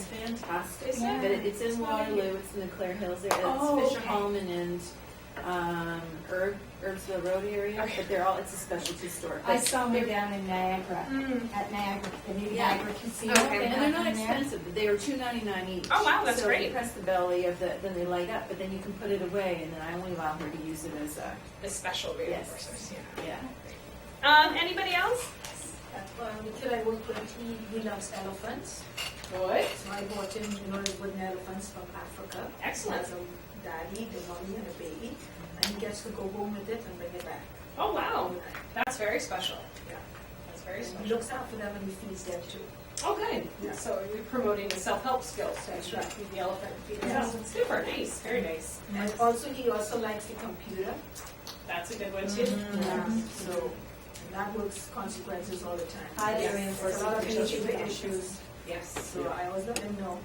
Speaker 7: fantastic.
Speaker 2: Is it?
Speaker 7: But it's in Waterloo, it's in the Clare Hills area.
Speaker 2: Oh,
Speaker 7: It's
Speaker 2: okay.
Speaker 7: Fisherholm and Herbsville Road area.
Speaker 2: Okay.
Speaker 7: But they're all, it's a specialty store.
Speaker 8: I
Speaker 7: But
Speaker 8: saw them down in Niagara, at Niagara, the new
Speaker 7: Yeah.
Speaker 8: Niagara Casino.
Speaker 2: Okay.
Speaker 8: They
Speaker 7: and
Speaker 8: have
Speaker 7: they're not
Speaker 8: them there.
Speaker 7: expensive. They were $2.99 each.
Speaker 2: Oh, wow, that's
Speaker 7: so
Speaker 2: great.
Speaker 7: you press the belly of then they light up, but then you can put it away, and then I only allow her to use it as a,
Speaker 2: The special reinforcers,
Speaker 7: yeah.
Speaker 2: Anybody else?
Speaker 8: The kid I work with, he loves elephants.
Speaker 2: Good.
Speaker 8: So I bought him, wooden elephants from Africa.
Speaker 2: Excellent.
Speaker 8: There's a daddy, the mommy, and a baby. And he gets to go home with it and bring it back.
Speaker 2: Oh, wow. That's very special.
Speaker 8: Yeah.
Speaker 2: That's very
Speaker 8: And he
Speaker 2: special.
Speaker 8: looks out for them and he feeds them too.
Speaker 2: Oh, good.
Speaker 8: Yeah.
Speaker 2: So you're promoting the self-help skills to
Speaker 8: That's right.
Speaker 2: feed the elephant, feed the
Speaker 8: Yes.
Speaker 2: cow. Super nice, very nice.
Speaker 8: And also, he also likes the computer.
Speaker 2: That's a good one too.
Speaker 8: Yeah. So that works consequences all the time.
Speaker 1: Highly
Speaker 2: Yes.
Speaker 1: reinforced.
Speaker 8: A lot of
Speaker 1: communication
Speaker 8: behavior
Speaker 1: practices.
Speaker 8: issues.
Speaker 2: Yes.
Speaker 8: So I always let them know,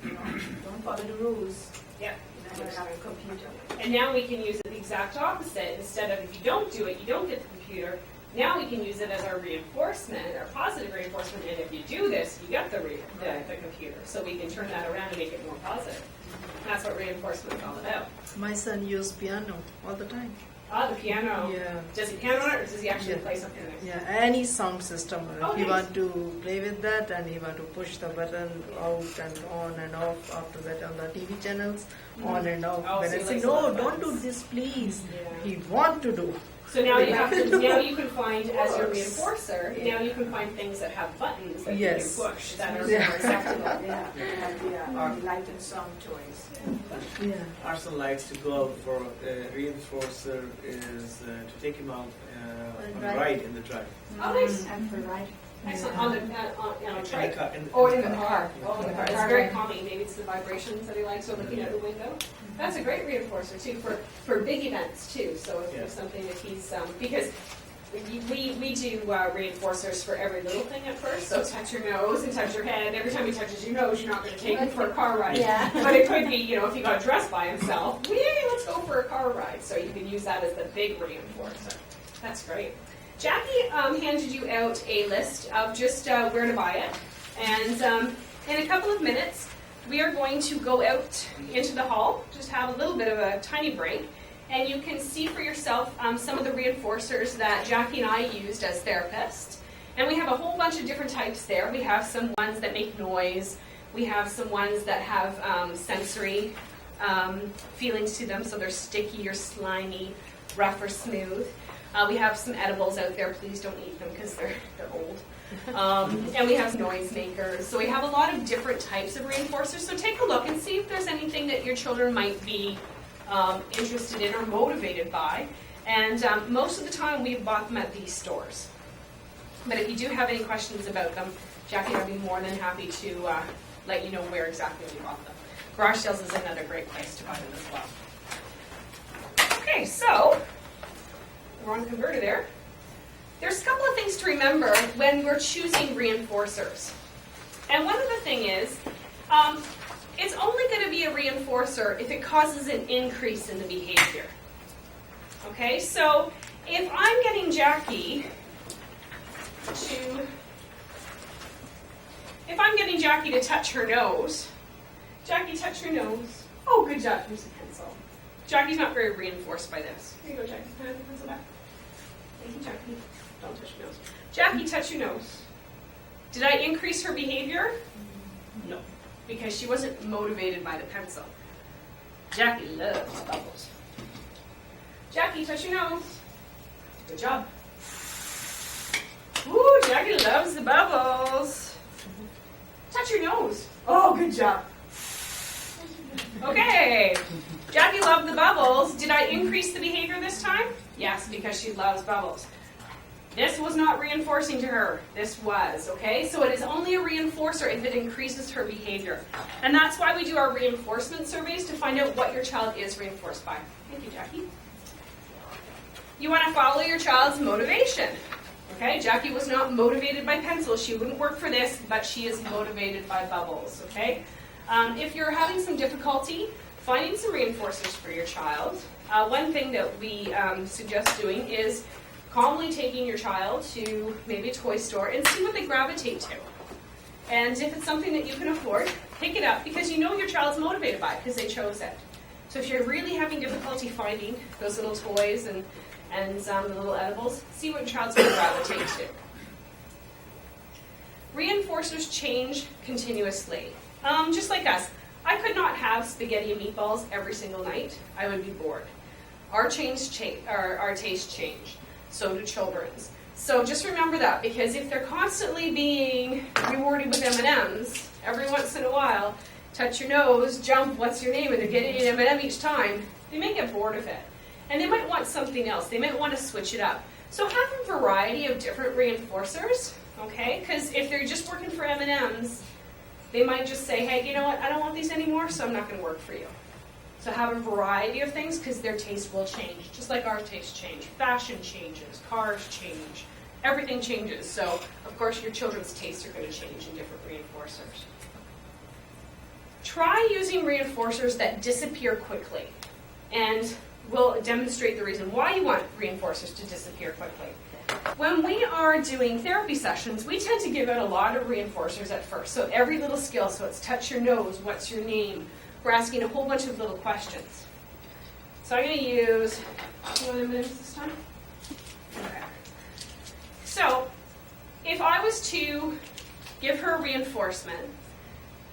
Speaker 8: you know, don't follow the rules.
Speaker 2: Yeah.
Speaker 8: You're not gonna have a computer.
Speaker 2: And now we can use it the exact opposite. Instead of if you don't do it, you don't get the computer. Now we can use it as our reinforcement, our positive reinforcement. And if you do this, you get the computer. So we can turn that around and make it more positive. That's what reinforcement is all about.
Speaker 9: My son used piano all the time.
Speaker 2: Ah, the piano.
Speaker 9: Yeah.
Speaker 2: Does he piano on it, or does he actually
Speaker 9: Yeah.
Speaker 2: play something nice?
Speaker 9: Yeah, any sound system.
Speaker 2: Oh,
Speaker 9: He
Speaker 2: nice.
Speaker 9: want to play with that, and he want to push the button out and on and off. After that, on the TV channels, on and off.
Speaker 2: Oh,
Speaker 9: when
Speaker 2: so
Speaker 9: I
Speaker 2: he
Speaker 9: say
Speaker 2: likes a
Speaker 9: no,
Speaker 2: lot of
Speaker 9: don't do
Speaker 2: buttons.
Speaker 9: this, please.
Speaker 2: Yeah.
Speaker 9: He want to do.
Speaker 2: So now you have to. Now you can find as your
Speaker 9: Yes.
Speaker 2: reinforcer. Now you can find things that have buttons that
Speaker 9: Yes.
Speaker 2: you can push that are
Speaker 9: Yeah.
Speaker 2: more acceptable.
Speaker 8: Yeah, and the light and sound toys.
Speaker 9: Yeah.
Speaker 6: Our son likes to go out for reinforcer is to take him out on a ride in the drive.
Speaker 2: Oh, nice.
Speaker 8: And for riding.
Speaker 2: Excellent. On the on a
Speaker 6: In the
Speaker 2: trike.
Speaker 6: car.
Speaker 2: Or in the car. Oh, in the car. It's very calming. Maybe it's the vibrations that he likes or looking out the window. That's a great reinforcer too for big events too. So if there's something that he's because we do reinforcers for every little thing at first. So touch your nose and touch your head. Every time he touches your nose, you're not going to take him for a car ride.
Speaker 1: Yeah.
Speaker 2: But it could be, if he got dressed by himself, yay, let's go for a car ride. So you can use that as the big reinforcer. That's great. Jackie handed you out a list of just where to buy it. And in a couple of minutes, we are going to go out into the hall, just have a little bit of a tiny break, and you can see for yourself some of the reinforcers that Jackie and I used as therapists. And we have a whole bunch of different types there. We have some ones that make noise. We have some ones that have sensory feelings to them, so they're sticky or slimy, rough or smooth. We have some edibles out there. Please don't eat them because they're old. And we have noise makers. So we have a lot of different types of reinforcers. So take a look and see if there's anything that your children might be interested in or motivated by. And most of the time we've bought them at these stores. But if you do have any questions about them, Jackie and I would be more than happy to let you know where exactly we bought them. Garage sales is another great place to buy them as well. Okay, so the wrong converter there. There's a couple of things to remember when we're choosing reinforcers. And one of the thing is, it's only going to be a reinforcer if it causes an increase in the behavior. Okay, so if I'm getting Jackie to touch her nose, Jackie, touch your nose. Oh, good job. Here's a pencil. Jackie's not very reinforced by this. Here you go, Jackie. Can I have the pencil back? Thank you, Jackie. Don't touch your nose. Jackie, touch your nose. Did I increase her behavior? No, because she wasn't motivated by the pencil. Jackie loves bubbles. Jackie, touch your nose. Good job. Woo, Jackie loves the bubbles. Touch your nose. Oh, good job. Okay. Jackie loved the bubbles. Did I increase the behavior this time? Yes, because she loves bubbles. This was not reinforcing to her. This was, okay? So it is only a reinforcer if it increases her behavior. And that's why we do our reinforcement surveys to find out what your child is reinforced by. Thank you, Jackie. You want to follow your child's motivation. Okay, Jackie was not motivated by pencils. She wouldn't work for this, but she is motivated by bubbles, okay? If you're having some difficulty finding some reinforcers for your child, one thing that we suggest doing is calmly taking your child to maybe a toy store and see what they gravitate to. And if it's something that you can afford, pick it up because you know your child's motivated by it because they chose it. So if you're really having difficulty finding those little toys and the little edibles, see what your child's going to gravitate to. Reinforcers change continuously. Just like us. I could not have spaghetti and meatballs every single night. I would be bored. Our tastes change. So do children's. So just remember that, because if they're constantly being rewarded with M&Ms, every once in a while, touch your nose, jump, what's your name, and they're getting an M&M each time, they may get bored of it. And they might want something else. They might want to switch it up. So have a variety of different reinforcers, okay? Because if they're just working for M&Ms, they might just say, hey, you know what, I don't want these anymore, so I'm not going to work for you. So have a variety of things, because their taste will change, just like our tastes change. Fashion changes, cars change, everything changes. So, of course, your children's tastes are going to change in different reinforcers. Try using reinforcers that disappear quickly, and we'll demonstrate the reason why you want reinforcers to disappear quickly. When we are doing therapy sessions, we tend to give out a lot of reinforcers at first. So every little skill, so it's touch your nose, what's your name? We're asking a whole bunch of little questions. So I'm going to use, you want M&Ms this time? Okay. So if I was to give her a reinforcement,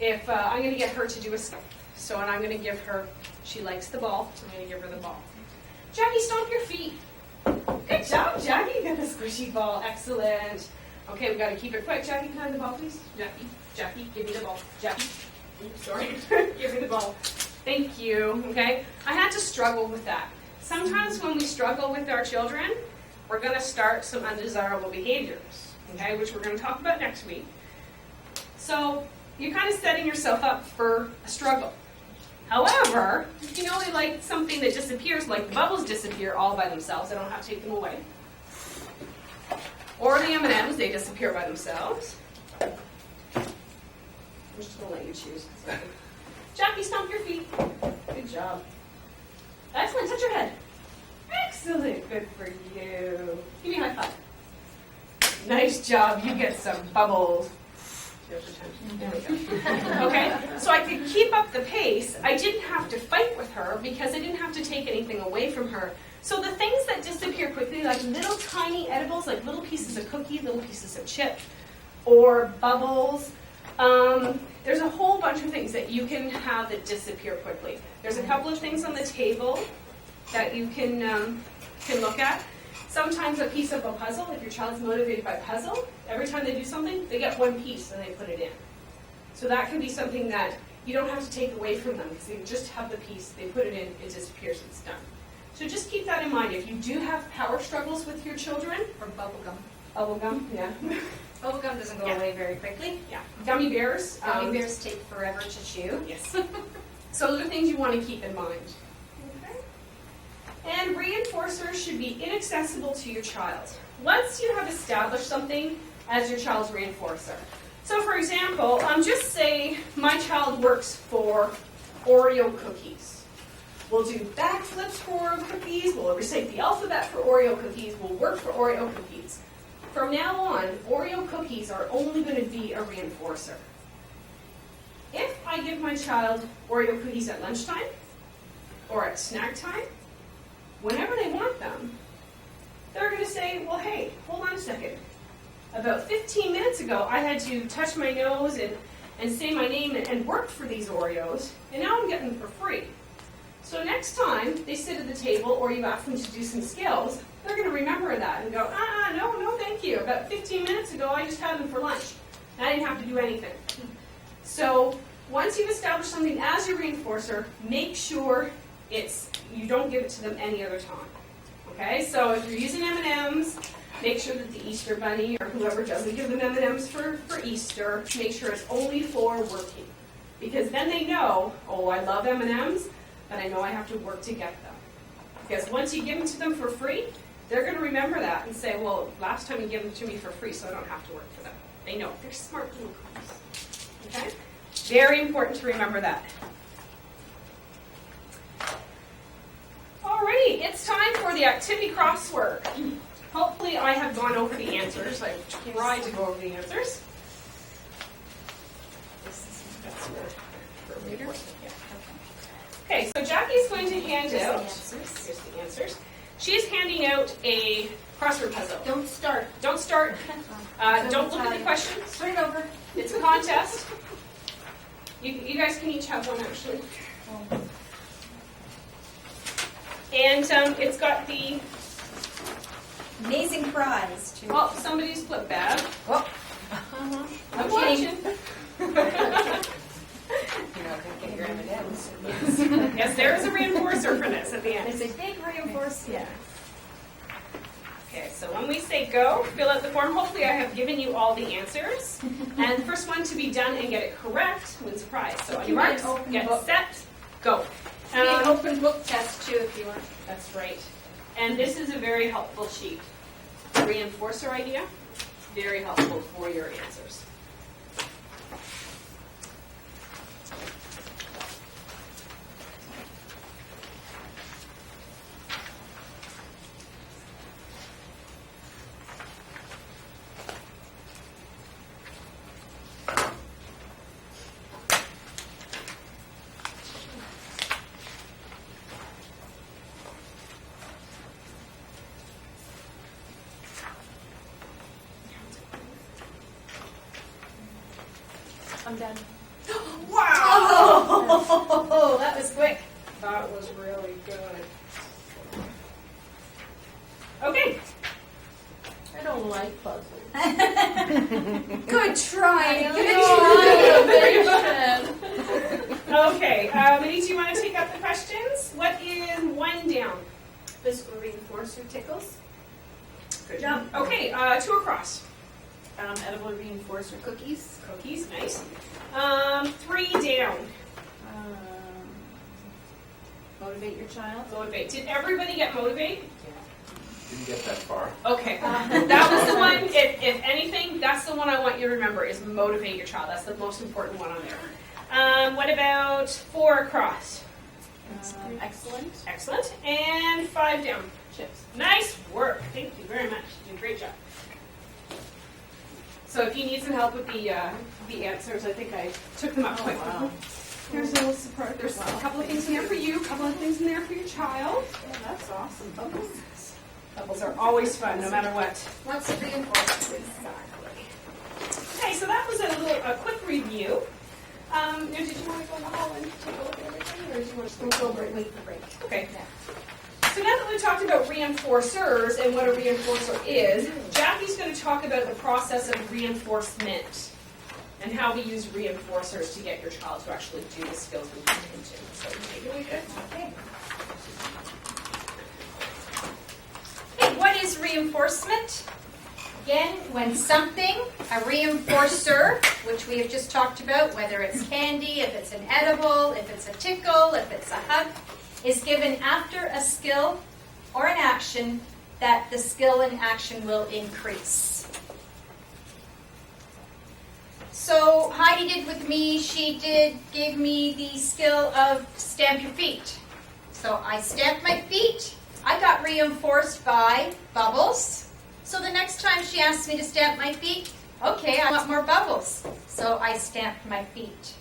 Speaker 2: if I'm going to get her to do a skill, so and I'm going to give her, she likes the ball, so I'm going to give her the ball. Jackie, stomp your feet. Good job, Jackie. You got the squishy ball. Excellent. Okay, we got to keep it quick. Jackie, can I have the ball, please? Jackie, give me the ball. Jackie. Oops, sorry. Give me the ball. Thank you. Okay. I had to struggle with that. Sometimes when we struggle with our children, we're going to start some undesirable behaviors, okay, which we're going to talk about next week. So you're kind of setting yourself up for a struggle. However, if you only like something that disappears, like the bubbles disappear all by themselves, I don't have to take them away. Or the M&Ms, they disappear by themselves. I'm just going to let you choose. Jackie, stomp your feet. Good job. Excellent, touch your head. Excellent, good for you. Give me a high five. Nice job, you get some bubbles. There we go. Okay, so I could keep up the pace. I didn't have to fight with her because I didn't have to take anything away from her. So the things that disappear quickly, like little tiny edibles, like little pieces of cookie, little pieces of chip, or bubbles, there's a whole bunch of things that you can have that disappear quickly. There's a couple of things on the table that you can look at. Sometimes a piece of a puzzle, if your child's motivated by puzzle, every time they do something, they get one piece and they put it in. So that can be something that you don't have to take away from them because they just have the piece, they put it in, it disappears, it's done. So just keep that in mind. If you do have power struggles with your children,
Speaker 1: Or bubble gum.
Speaker 2: bubble gum, yeah.
Speaker 1: Bubble gum doesn't go away very quickly.
Speaker 2: Yeah. Gummy bears.
Speaker 1: Gummy bears take forever to chew.
Speaker 2: Yes. So those are things you want to keep in mind. And reinforcers should be inaccessible to your child. Once you have established something as your child's reinforcer. So for example, just say my child works for Oreo cookies. We'll do backflips for Oreo cookies, we'll recite the alphabet for Oreo cookies, we'll work for Oreo cookies. From now on, Oreo cookies are only going to be a reinforcer. If I give my child Oreo cookies at lunchtime or at snack time, whenever they want them, they're going to say, well, hey, hold on a second. About 15 minutes ago, I had to touch my nose and say my name and work for these Oreos, and now I'm getting them for free. So next time they sit at the table or you ask them to do some skills, they're going to remember that and go, no, thank you. About 15 minutes ago, I just had them for lunch. I didn't have to do anything. So once you've established something as your reinforcer, make sure you don't give it to them any other time. Okay, so if you're using M&Ms, make sure that the Easter Bunny or whoever doesn't give them M&Ms for Easter, make sure it's only for working. Because then they know, oh, I love M&Ms, but I know I have to work to get them. Because once you give them to them for free, they're going to remember that and say, well, last time you gave them to me for free, so I don't have to work for them. They know. They're smart little cookies. Okay? Very important to remember that. Alrighty, it's time for the activity crossword. Hopefully I have gone over the answers. I've tried to go over the answers. Okay, so Jackie's going to hand out, here's the answers. She's handing out a crossword puzzle.
Speaker 1: Don't start.
Speaker 2: Don't start. Don't look at the questions.
Speaker 1: Turn it over.
Speaker 2: It's a contest. You guys can each have one, actually. And it's got the
Speaker 1: Amazing prize. Too.
Speaker 2: oh, somebody's flip bag.
Speaker 1: Oh.
Speaker 2: I'm watching.
Speaker 1: You're not going to get your M&Ms.
Speaker 2: Yes, there is a reinforcer for this at the end.
Speaker 1: It's a big reinforcer. Yeah.
Speaker 2: Okay, so when we say go, fill out the form. Hopefully I have given you all the answers. And the first one to be done and get it correct wins a prize. So on your marks, get set, go.
Speaker 1: Be an open book test too if you want.
Speaker 2: That's right. And this is a very helpful sheet. Reinforcer idea, very helpful for your answers.
Speaker 7: I'm done.
Speaker 2: Wow!
Speaker 1: Oh, that was quick.
Speaker 2: That was really good. Okay.
Speaker 4: I don't like puzzles.
Speaker 1: Good try.
Speaker 2: Okay, Minnie, do you want to take up the questions? What is one down?
Speaker 8: Physical reinforcer tickles.
Speaker 2: Good job. Okay, two across.
Speaker 7: Edible reinforcer cookies.
Speaker 2: Cookies, nice. Three down.
Speaker 7: Motivate your child.
Speaker 2: Motivate. Did everybody get motivate?
Speaker 3: Didn't get that far.
Speaker 2: Okay. That was the one, if anything, that's the one I want you to remember is motivate your child. That's the most important one on there. What about four across?
Speaker 7: Excellent.
Speaker 2: Excellent. And five down.
Speaker 7: Chips.
Speaker 2: Nice work. Thank you very much. You did a great job. So if you need some help with the answers, I think I took them up quite quickly. Here's a little surprise. There's a couple of things in there for you, a couple of things in there for your child.
Speaker 7: Yeah, that's awesome. Bubbles.
Speaker 2: Bubbles are always fun, no matter what.
Speaker 1: What's the reinforcement?
Speaker 2: Exactly. Okay, so that was a quick review. Did you want to go in the hall and take a look at everything, or did you want to just go over it and wait for break? Okay. So now that we've talked about reinforcers and what a reinforcer is, Jackie's going to talk about the process of reinforcement and how we use reinforcers to get your child to actually do the skills we want them to. So take it away, good.
Speaker 1: Okay. Okay, what is reinforcement? Again, when something, a reinforcer, which we have just talked about, whether it's candy, if it's an edible, if it's a tickle, if it's a hug, is given after a skill or an action that the skill and action will increase. So Heidi did with me, she gave me the skill of stamp your feet. So I stamped my feet, I got reinforced by bubbles. So the next time she asked me to stamp my feet, okay, I want more bubbles. So I stamped my feet.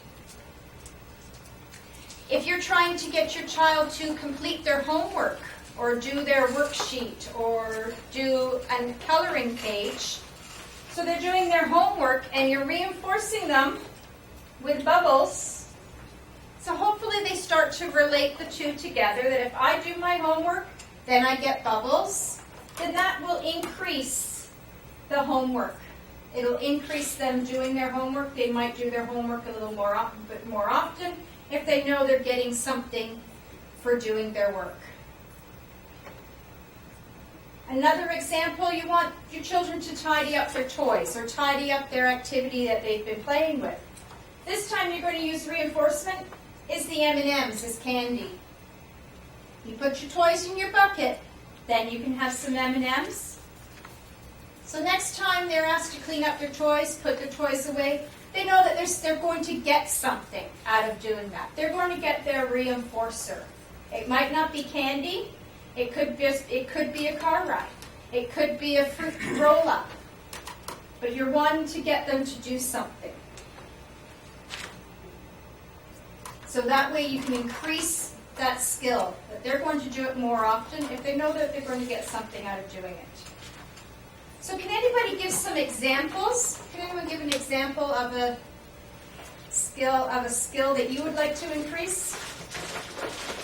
Speaker 1: If you're trying to get your child to complete their homework or do their worksheet or do a coloring page, so they're doing their homework and you're reinforcing them with bubbles, so hopefully they start to relate the two together, that if I do my homework, then I get bubbles, then that will increase the homework. It'll increase them doing their homework. They might do their homework a little more often, if they know they're getting something for doing their work. Another example, you want your children to tidy up their toys or tidy up their activity that they've been playing with. This time you're going to use reinforcement is the M&Ms, is candy. You put your toys in your bucket, then you can have some M&Ms. So next time they're asked to clean up their toys, put their toys away, they know that they're going to get something out of doing that. They're going to get their reinforcer. It might not be candy. It could be a car ride. It could be a fruit roll-up. But you're wanting to get them to do something. So that way you can increase that skill, that they're going to do it more often if they know that they're going to get something out of doing it. So can anybody give some examples? Can anyone give an example of a skill that you would like to increase?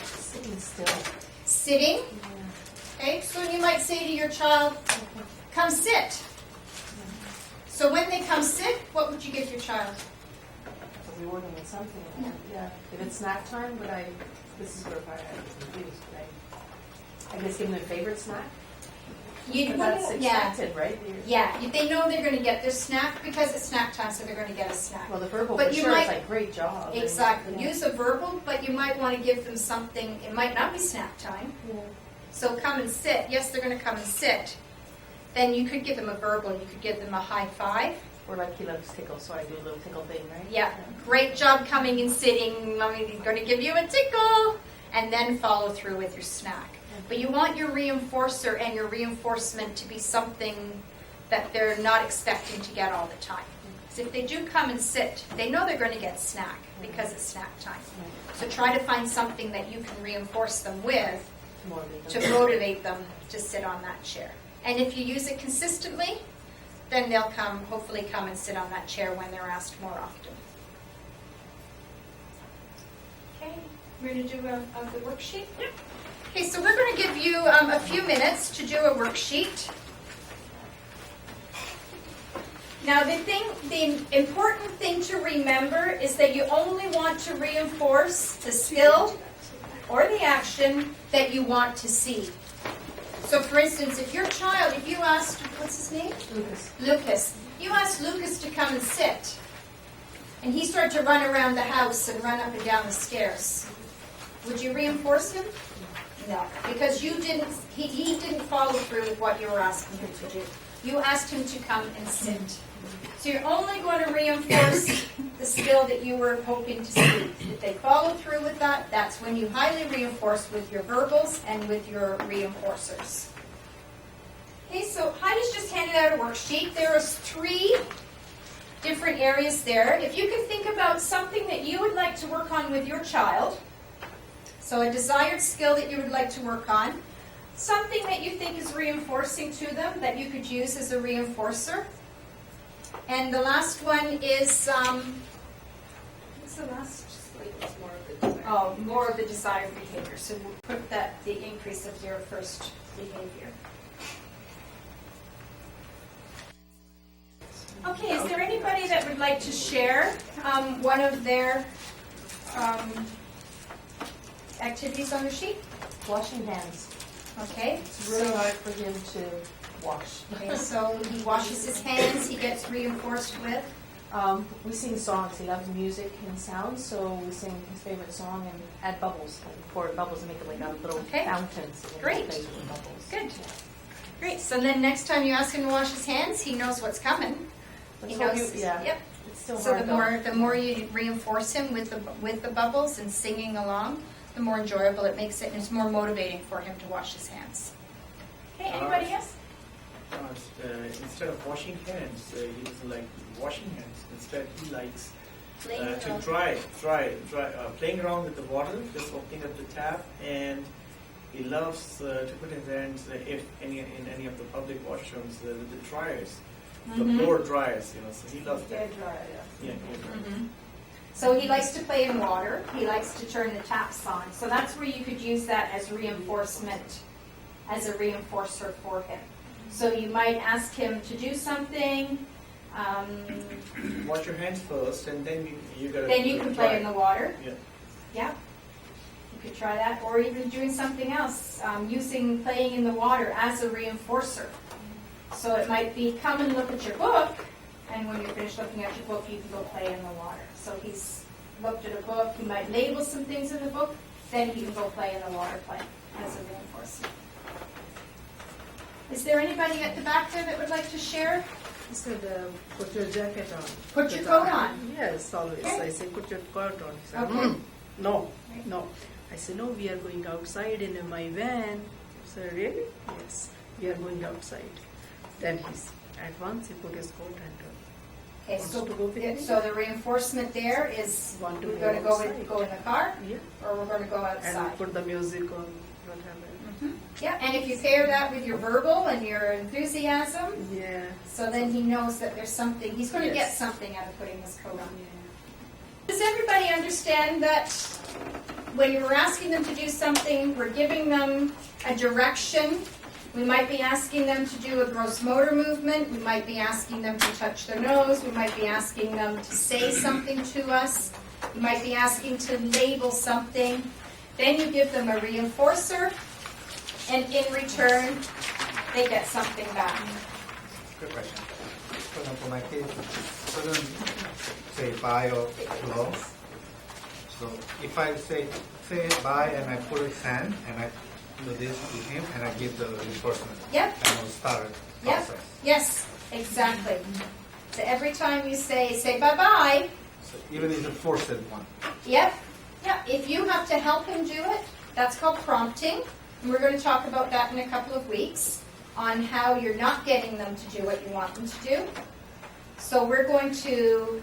Speaker 4: Sitting still.
Speaker 1: Sitting. Okay, so you might say to your child, come sit. So when they come sit, what would you give your child?
Speaker 4: So we working on something. Yeah. If it's snack time, this is where I use, but I guess give them their favorite snack.
Speaker 1: You,
Speaker 4: But that's
Speaker 1: yeah,
Speaker 4: expected, right?
Speaker 1: yeah. They know they're going to get their snack because it's snack time, so they're going to get a snack.
Speaker 4: Well, the verbal
Speaker 1: But
Speaker 4: for
Speaker 1: you
Speaker 4: sure
Speaker 1: might-
Speaker 4: is like, great job. and-
Speaker 1: Exactly.
Speaker 4: yeah.
Speaker 1: Use a verbal, but you might want to give them something. It might not be snack time.
Speaker 4: Yeah.
Speaker 1: So come and sit. Yes, they're going to come and sit. Then you could give them a verbal. You could give them a high five.
Speaker 4: Or like he loves tickle, so I do a little tickle thing, right?
Speaker 1: Yeah. Great job coming and sitting. Mommy's going to give you a tickle. And then follow through with your snack. But you want your reinforcer and your reinforcement to be something that they're not expecting to get all the time. So if they do come and sit, they know they're going to get snack because it's snack time. So try to find something that you can reinforce them with to motivate them to sit on that chair. And if you use it consistently, then they'll hopefully come and sit on that chair when they're asked more often. Okay, we're going to do the worksheet. Okay, so we're going to give you a few minutes to do a worksheet. Now the important thing to remember is that you only want to reinforce the skill or the action that you want to see. So for instance, if your child, if you asked, what's his name? Lucas. You asked Lucas to come and sit, and he started to run around the house and run up and down the stairs. Would you reinforce him? No, because he didn't follow through with what you were asking him to do. You asked him to come and sit. So you're only going to reinforce the skill that you were hoping to see. If they follow through with that, that's when you highly reinforce with your verbals and with your reinforcers. Okay, so Heidi's just handed out a worksheet. There are 3 different areas there. If you can think about something that you would like to work on with your child, so a desired skill that you would like to work on, something that you think is reinforcing to them that you could use as a reinforcer. And the last one is, what's the last?
Speaker 2: It's more of the desire.
Speaker 1: Oh, more of the desired behavior. So we'll put that, the increase of your first behavior. Okay, is there anybody that would like to share one of their activities on the sheet?
Speaker 4: Washing hands.
Speaker 1: Okay.
Speaker 4: It's really hard for him to wash.
Speaker 1: Okay, so he washes his hands, he gets reinforced with?
Speaker 4: We sing songs. He loves music and sound, so we sing his favorite song and add bubbles. Like pour bubbles and make it like a little
Speaker 1: Okay.
Speaker 4: fountain. So he
Speaker 1: Great.
Speaker 4: plays with the bubbles.
Speaker 1: Good.
Speaker 4: Yeah.
Speaker 1: Great, so then next time you ask him to wash his hands, he knows what's coming.
Speaker 4: But
Speaker 1: He
Speaker 4: so
Speaker 1: knows,
Speaker 4: yeah.
Speaker 1: yep.
Speaker 4: It's still
Speaker 1: So
Speaker 4: hard
Speaker 1: the more you reinforce him with the bubbles and singing along, the more enjoyable it makes it, and it's more motivating for him to wash his hands. Okay, anybody else?
Speaker 6: Instead of washing hands, he doesn't like washing hands. Instead, he likes
Speaker 5: Playing
Speaker 6: to
Speaker 5: around.
Speaker 6: playing around with the water, just opening up the tap, and he loves to put his hands in any of the public washrooms with the dryers, the blower dryers. So he loves that. Yeah, hair dryer.
Speaker 1: Mhm. So he likes to play in water. He likes to turn the taps on. So that's where you could use that as reinforcement, as a reinforcer for him. So you might ask him to do something.
Speaker 6: Wash your hands first, and then you gotta.
Speaker 1: Then you can play in the water.
Speaker 6: Yeah.
Speaker 1: Yeah. You could try that, or even doing something else, playing in the water as a reinforcer. So it might be, come and look at your book, and when you're finished looking at your book, you can go play in the water. So he's looked at a book, he might label some things in the book, then he can go play in the water as a reinforcer. Is there anybody at the back there that would like to share?
Speaker 9: He said, put your jacket on.
Speaker 1: Put your coat on.
Speaker 9: Yes, always.
Speaker 1: Okay.
Speaker 9: I say, put your coat on. He said,
Speaker 1: Okay.
Speaker 9: No, no. I said, no, we are going outside in my van. He said, really? Yes, we are going outside. Then at once he put his coat and
Speaker 1: Okay,
Speaker 9: wants
Speaker 1: so,
Speaker 9: to go picnic.
Speaker 1: so the reinforcement there is,
Speaker 9: Want to
Speaker 1: we're
Speaker 9: go
Speaker 1: going to go
Speaker 9: outside.
Speaker 1: in the car,
Speaker 9: Yeah,
Speaker 1: or we're going to go
Speaker 9: and
Speaker 1: outside.
Speaker 9: put the music on, whatever.
Speaker 1: Yeah, and if you pair that with your verbal and your enthusiasm,
Speaker 9: Yeah.
Speaker 1: so then he knows that there's something, he's going to get
Speaker 9: Yes.
Speaker 1: something out of putting his coat on. Does everybody understand that when we're asking them to do something, we're giving them a direction? We might be asking them to do a gross motor movement. We might be asking them to touch their nose. We might be asking them to say something to us. We might be asking to label something. Then you give them a reinforcer. And in return, they get something back.
Speaker 10: Good question. For example, my kid couldn't say bye or hello. So if I say bye and I put his hand and I do this with him and I give the reinforcement.
Speaker 1: Yep.
Speaker 10: And we'll start the
Speaker 1: Yep.
Speaker 10: process.
Speaker 1: Yes, exactly. So every time you say bye-bye,
Speaker 10: So even if it's a forced one.
Speaker 1: yep, if you have to help him do it, that's called prompting. And we're going to talk about that in a couple of weeks on how you're not getting them to do what you want them to do. So we're going to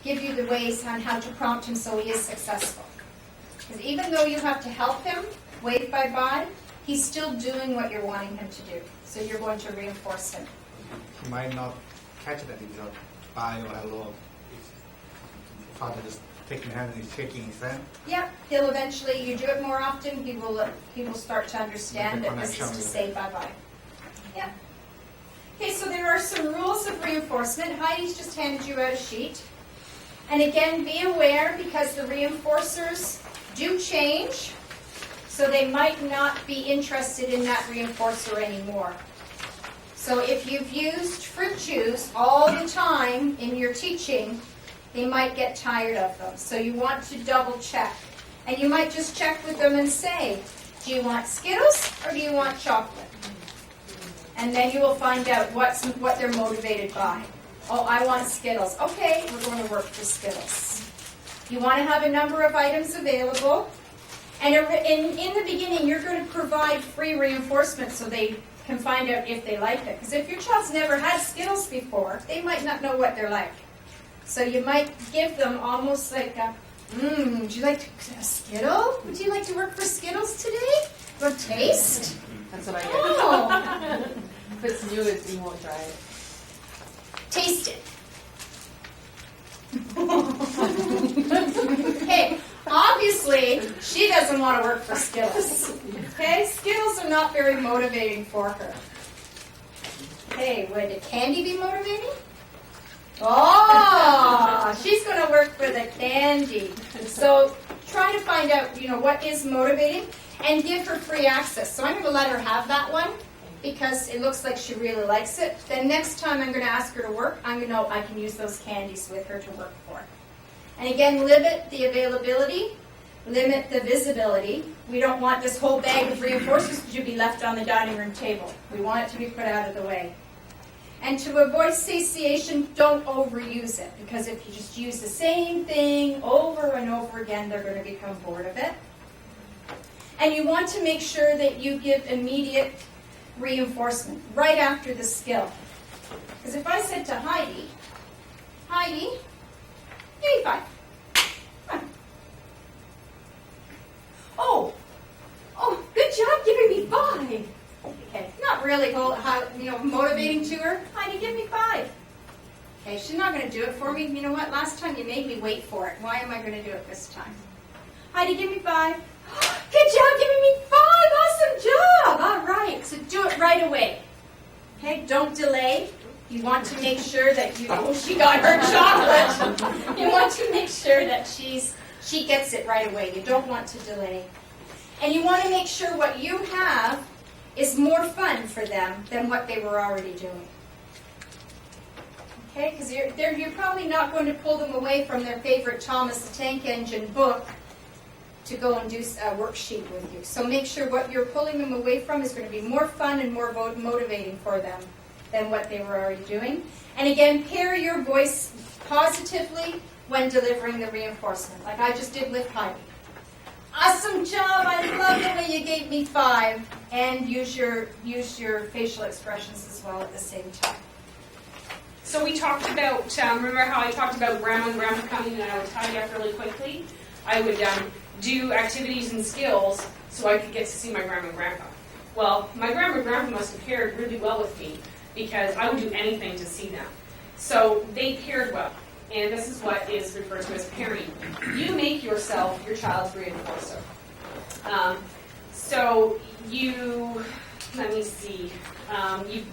Speaker 1: give you the ways on how to prompt him so he is successful. Because even though you have to help him wave bye-bye, he's still doing what you're wanting him to do. So you're going to reinforce him.
Speaker 10: He might not catch that he's a bye or hello. Father just taking the hand and he's shaking his hand.
Speaker 1: Yep, he'll eventually, you do it more often, he will start to understand that this is to say bye-bye. Yep. Okay, so there are some rules of reinforcement. Heidi's just handed you out a sheet. And again, be aware because the reinforcers do change, so they might not be interested in that reinforcer anymore. So if you've used fruit juice all the time in your teaching, they might get tired of them. So you want to double check. And you might just check with them and say, do you want Skittles or do you want chocolate? And then you will find out what they're motivated by. Oh, I want Skittles. Okay, we're going to work for Skittles. You want to have a number of items available. And in the beginning, you're going to provide free reinforcement so they can find out if they like it. Because if your child's never had Skittles before, they might not know what they're like. So you might give them almost like a, would you like a Skittle? Would you like to work for Skittles today? Want to taste?
Speaker 4: That's what I get.
Speaker 1: Oh,
Speaker 4: If it's new, you won't try it.
Speaker 1: taste it. Okay, obviously, she doesn't want to work for Skittles. Okay, Skittles are not very motivating for her. Okay, would candy be motivating? Oh, she's going to work for the candy. So try to find out, what is motivating and give her free access. So I'm going to let her have that one because it looks like she really likes it. Then next time I'm going to ask her to work, I'm going to know I can use those candies with her to work for. And again, limit the availability, limit the visibility. We don't want this whole bag of reinforcers to be left on the dining room table. We want it to be put out of the way. And to avoid satiation, don't overuse it, because if you just use the same thing over and over again, they're going to become bored of it. And you want to make sure that you give immediate reinforcement right after the skill. Because if I said to Heidi, give me 5. Come on. Oh, good job giving me 5. Okay, not really motivating to her. Heidi, give me 5. Okay, she's not going to do it for me. You know what? Last time you made me wait for it. Why am I going to do it this time? Heidi, give me 5. Good job giving me 5. Awesome job. All right, so do it right away. Okay, don't delay. You want to make sure that she got her chocolate. You want to make sure that she gets it right away. You don't want to delay. And you want to make sure what you have is more fun for them than what they were already doing. Okay, because you're probably not going to pull them away from their favorite Thomas the Tank Engine book to go and do a worksheet with you. So make sure what you're pulling them away from is going to be more fun and more motivating for them than what they were already doing. And again, pair your voice positively when delivering the reinforcement, like I just did with Heidi. Awesome job, I love the way you gave me 5. And use your facial expressions as well at the same time.
Speaker 2: So we talked about, remember how I talked about grandma and grandpa coming and I would tidy up really quickly? I would do activities and skills so I could get to see my grandma and grandpa. Well, my grandma and grandpa must have paired really well with me because I would do anything to see them. So they paired well. And this is what is referred to as pairing. You make yourself your child's reinforcer. So you, let me see,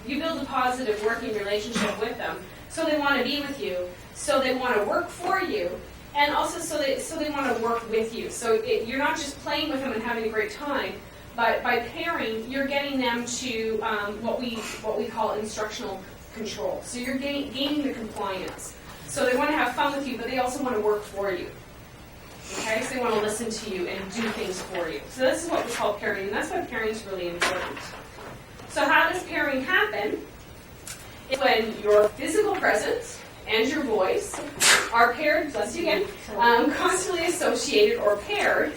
Speaker 2: you build a positive working relationship with them. So they want to be with you. So they want to work for you. And also so they want to work with you. So you're not just playing with them and having a great time, But by pairing, you're getting them to what we call instructional control. So you're gaining the compliance. So they want to have fun with you, but they also want to work for you. Okay, so they want to listen to you and do things for you. So this is what we call pairing, and that's why pairing is really important. So how does pairing happen? It's when your physical presence and your voice are paired, bless you again, constantly associated or paired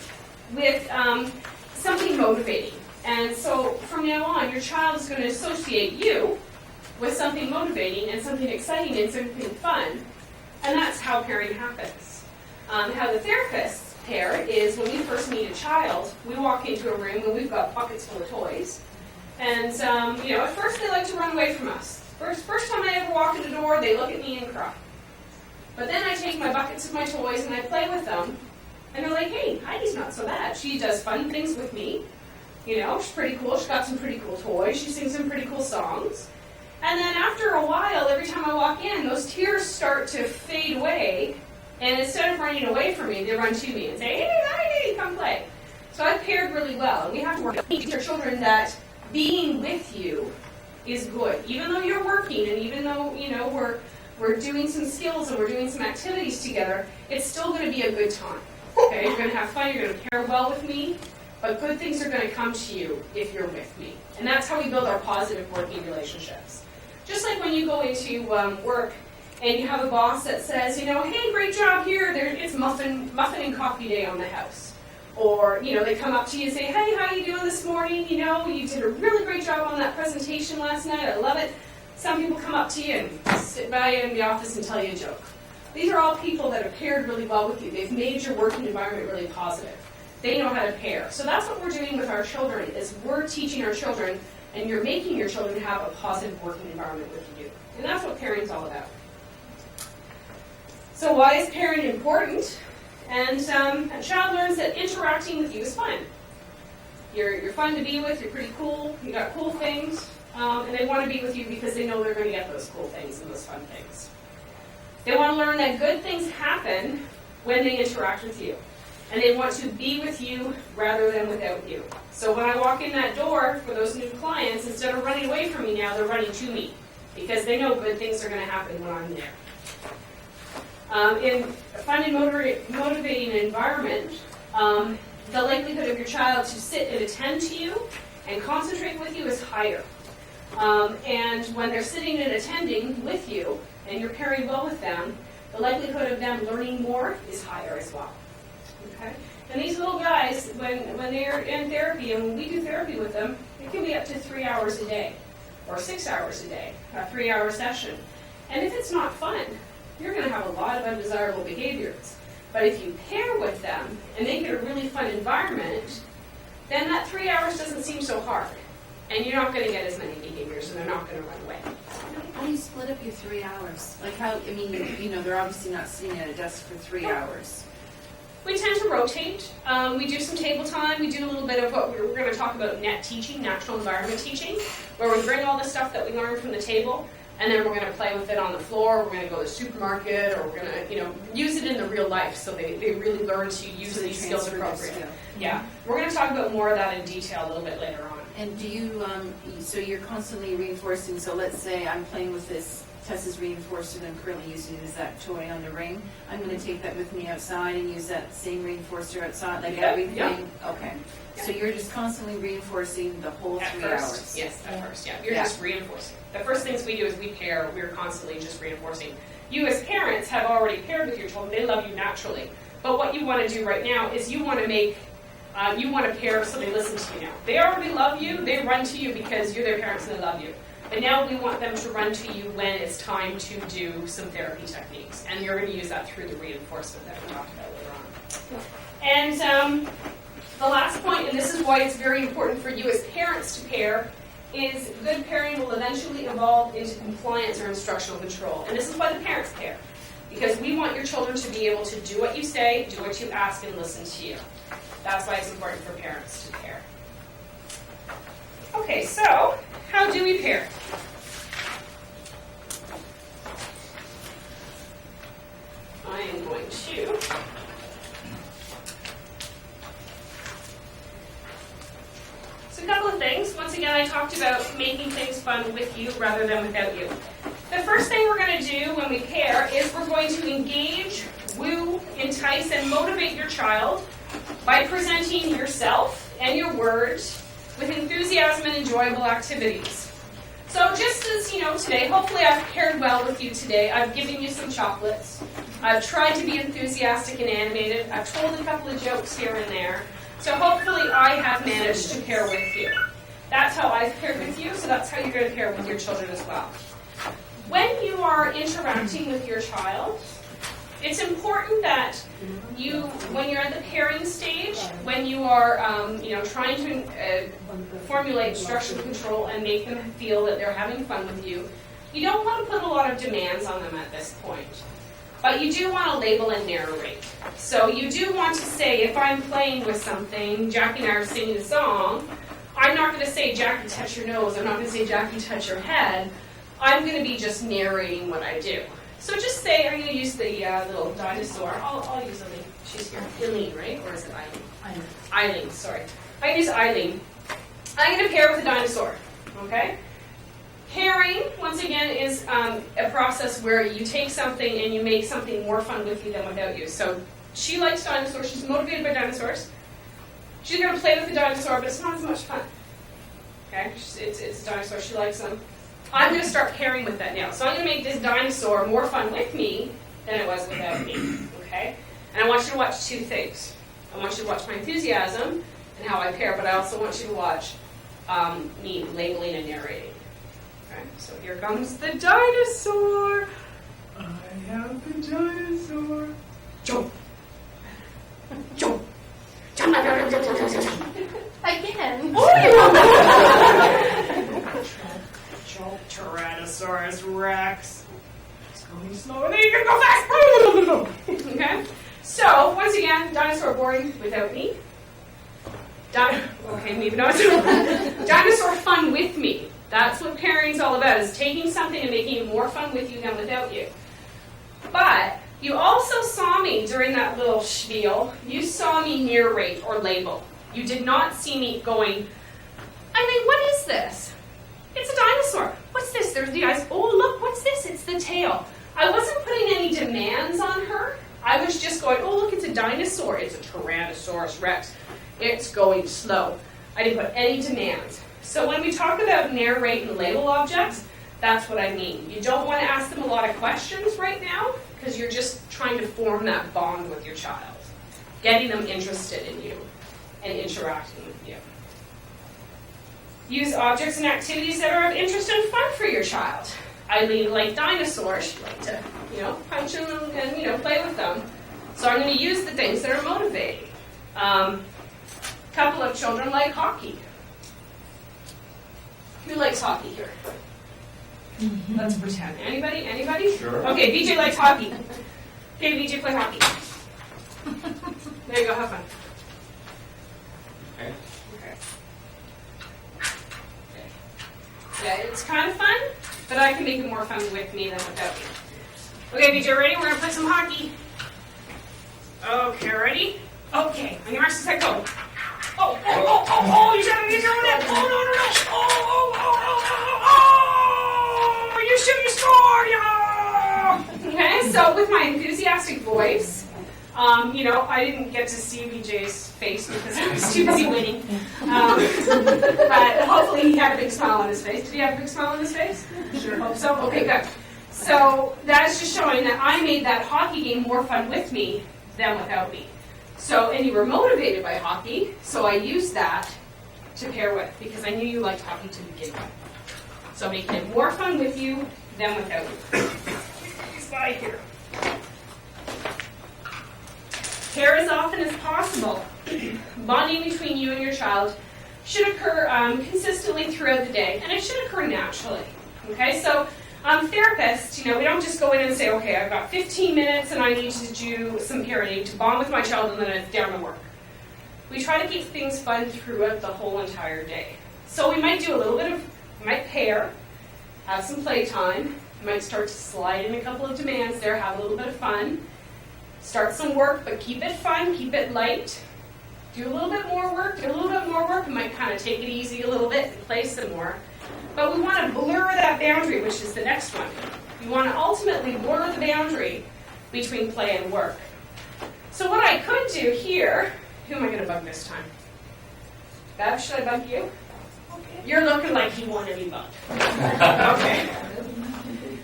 Speaker 2: with something motivating. And so from now on, your child is going to associate you with something motivating and something exciting and something fun. And that's how pairing happens. How the therapists pair is when we first meet a child, we walk into a room and we've got buckets full of toys. And at first they like to run away from us. First time I ever walk in the door, they look at me and cry. But then I take my buckets of my toys and I play with them. And they're like, hey, Heidi's not so bad. She does fun things with me. She's pretty cool. She's got some pretty cool toys. She sings some pretty cool songs. And then after a while, every time I walk in, those tears start to fade away. And instead of running away from me, they run to me and say, hey, Heidi, come play. So I've paired really well. And we have to work with our children that being with you is good. Even though you're working and even though, we're doing some skills and we're doing some activities together, it's still going to be a good time. Okay, you're going to have fun, you're going to pair well with me, but good things are going to come to you if you're with me. And that's how we build our positive working relationships. Just like when you go into work and you have a boss that says, hey, great job here, it's muffin and coffee day on the house. Or, they come up to you and say, hey, how are you doing this morning? You did a really great job on that presentation last night, I love it. Some people come up to you and sit by you in the office and tell you a joke. These are all people that have paired really well with you. They've made your working environment really positive. They know how to pair. So that's what we're doing with our children, is we're teaching our children, and you're making your children have a positive working environment with you. And that's what pairing is all about. So why is pairing important? And a child learns that interacting with you is fun. You're fun to be with, you're pretty cool, you got cool things, and they want to be with you because they know they're going to get those cool things and those fun things. They want to learn that good things happen when they interact with you. And they want to be with you rather than without you. So when I walk in that door for those new clients, instead of running away from me now, they're running to me. Because they know good things are going to happen when I'm there. In a fun and motivating environment, the likelihood of your child to sit and attend to you and concentrate with you is higher. And when they're sitting and attending with you, and you're pairing well with them, the likelihood of them learning more is higher as well. Okay? And these little guys, when they're in therapy, and when we do therapy with them, it can be up to 3 hours a day, or 6 hours a day, a 3-hour session. And if it's not fun, you're going to have a lot of undesirable behaviors. But if you pair with them and make it a really fun environment, then that 3 hours doesn't seem so hard. And you're not going to get as many behaviors, and they're not going to run away.
Speaker 7: How do you split up your 3 hours? Like how, they're obviously not sitting at a desk for 3 hours.
Speaker 2: We tend to rotate. We do some table time. We do a little bit of what we're going to talk about, net teaching, natural environment teaching, where we bring all the stuff that we learned from the table, and then we're going to play with it on the floor. We're going to go to the supermarket, or we're going to, use it in the real life, so they really learn to use these skills appropriately. Yeah, we're going to talk about more of that in detail a little bit later on.
Speaker 7: And do you, so you're constantly reinforcing, so let's say I'm playing with this, Tessa's reinforcer that I'm currently using is that toy on the ring. I'm going to take that with me outside and use that same reinforcer outside, like everything? Yeah. Okay. Yeah. So you're just constantly reinforcing the whole 3 hours?
Speaker 2: Yes, at first, yeah. You're just reinforcing. The first things we do is we pair, we're constantly just reinforcing. You as parents have already paired with your children, they love you naturally. But what you want to do right now is you want to pair so they listen to you now. They already love you, they run to you because you're their parents and they love you. But now we want them to run to you when it's time to do some therapy techniques. And you're going to use that through the reinforcement that we talked about later on. And the last point, and this is why it's very important for you as parents to pair, is good pairing will eventually evolve into compliance or instructional control. And this is why the parents pair. Because we want your children to be able to do what you say, do what you ask, and listen to you. That's why it's important for parents to pair. Okay, so how do we pair? I am going to again, I talked about making things fun with you rather than without you. The first thing we're going to do when we pair is we're going to engage, woo, entice, and motivate your child by presenting yourself and your words with enthusiasm and enjoyable activities. So just as, today, hopefully I've paired well with you today. I've given you some chocolates. I've tried to be enthusiastic and animated. I've told a couple of jokes here and there. So hopefully I have managed to pair with you. That's how I've paired with you, so that's how you're going to pair with your children as well. When you are interacting with your child, it's important that when you're at the pairing stage, when you are, trying to formulate instruction control and make them feel that they're having fun with you, you don't want to put a lot of demands on them at this point. But you do want to label and narrate. So you do want to say, if I'm playing with something, Jackie and I are singing a song, I'm not going to say, Jackie, touch your nose. I'm not going to say, Jackie, touch your head. I'm going to be just narrating what I do. So just say, I'm going to use the little dinosaur. I'll use Eileen. She's here. Eileen, right? Or is it Eileen? Eileen, sorry. I can use Eileen. I'm going to pair with a dinosaur. Okay? Pairing, once again, is a process where you take something and you make something more fun with you than without you. So she likes dinosaurs. She's motivated by dinosaurs. She's going to play with the dinosaur, but it's not as much fun. Okay? It's a dinosaur. She likes them. I'm going to start pairing with that now. So I'm going to make this dinosaur more fun with me than it was without me. Okay? And I want you to watch two things. I want you to watch my enthusiasm and how I pair, but I also want you to watch me labeling and narrating. Okay? So here comes the dinosaur. I have the dinosaur. Jump. Jump. Jump.
Speaker 5: Again.
Speaker 2: Tyrannosaurus Rex. It's going slow and then you can go fast. Okay? So, once again, dinosaur boring without me. Okay, maybe not. Dinosaur fun with me. That's what pairing's all about, is taking something and making it more fun with you than without you. But you also saw me during that little spiel. You saw me narrate or label. You did not see me going, what is this? It's a dinosaur. What's this? There's the eyes. Oh, look, what's this? It's the tail. I wasn't putting any demands on her. I was just going, oh, look, it's a dinosaur. It's a Tyrannosaurus Rex. It's going slow. I didn't put any demands. So when we talk about narrate and label objects, that's what I mean. You don't want to ask them a lot of questions right now because you're just trying to form that bond with your child, getting them interested in you and interacting with you. Use objects and activities that are of interest and fun for your child. Eileen liked dinosaurs. She liked to, punch them and play with them. So I'm going to use the things that are motivating. A couple of children like hockey. Who likes hockey here? Let's pretend. Anybody?
Speaker 3: Sure.
Speaker 2: Okay, BJ likes hockey. Okay, BJ, play hockey. There you go, have fun.
Speaker 3: Okay.
Speaker 2: Yeah, it's kind of fun, but I can make it more fun with me than without me. Okay, BJ, ready? We're going to play some hockey. Okay, ready? Okay, on your marks, set, go. Oh, you got to get doing it. Oh, you score, yeah! Okay, so with my enthusiastic voice, I didn't get to see BJ's face because I was too busy winning. But hopefully he had a big smile on his face. Did he have a big smile on his face? Sure hope so. Okay, good. So that is just showing that I made that hockey game more fun with me than without me. So, and you were motivated by hockey, so I used that to pair with because I knew you liked hockey to begin with. So making it more fun with you than without you. This guy here. Pair as often as possible. Bonding between you and your child should occur consistently throughout the day, and it should occur naturally. Okay, so therapists, we don't just go in and say, okay, I've got 15 minutes and I need to do some parenting to bond with my child and then it's down to work. We try to keep things fun throughout the whole entire day. So we might do we might pair, have some playtime, we might start to slide in a couple of demands there, have a little bit of fun, start some work, but keep it fun, keep it light, do a little bit more work, do a little bit more work. We might kind of take it easy a little bit and play some more. But we want to blur that boundary, which is the next one. You want to ultimately blur the boundary between play and work. So what I could do here, who am I going to bug this time? Bev, should I bug you? Okay. You're looking like you want to be bugged. Okay.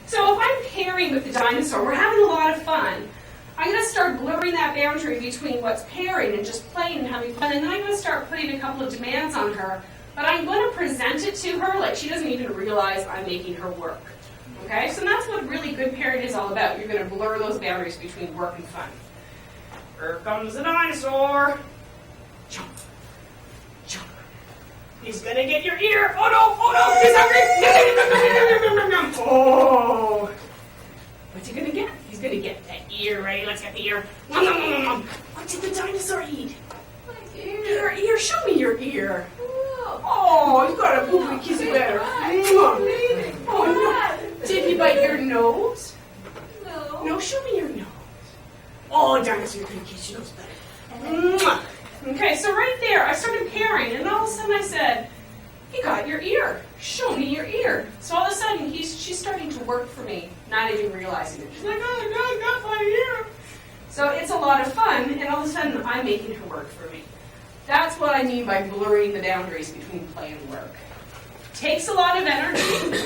Speaker 2: So if I'm pairing with the dinosaur, we're having a lot of fun. I'm going to start blurring that boundary between what's pairing and just playing and having fun, and then I'm going to start putting a couple of demands on her, but I'm going to present it to her like she doesn't even realize I'm making her work. Okay? So that's what really good pairing is all about. You're going to blur those boundaries between work and fun. Here comes the dinosaur. Jump. Jump. He's going to get your ear. Oh no, he's hungry. Oh. What's he going to get? He's going to get that ear, right? Let's get the ear. What did the dinosaur eat?
Speaker 5: My
Speaker 2: Your ear. Show me your ear. Oh, you got a poopy kissy better. Oh, no. Did he bite your nose?
Speaker 5: No.
Speaker 2: No, show me your nose. Oh, dinosaur can kiss your nose better. Okay, so right there, I started pairing, and all of a sudden I said, he got your ear. Show me your ear. So all of a sudden, she's starting to work for me, not even realizing it. She's like, oh, God, I got my ear. So it's a lot of fun, and all of a sudden, I'm making her work for me. That's what I mean by blurring the boundaries between play and work. It takes a lot of energy,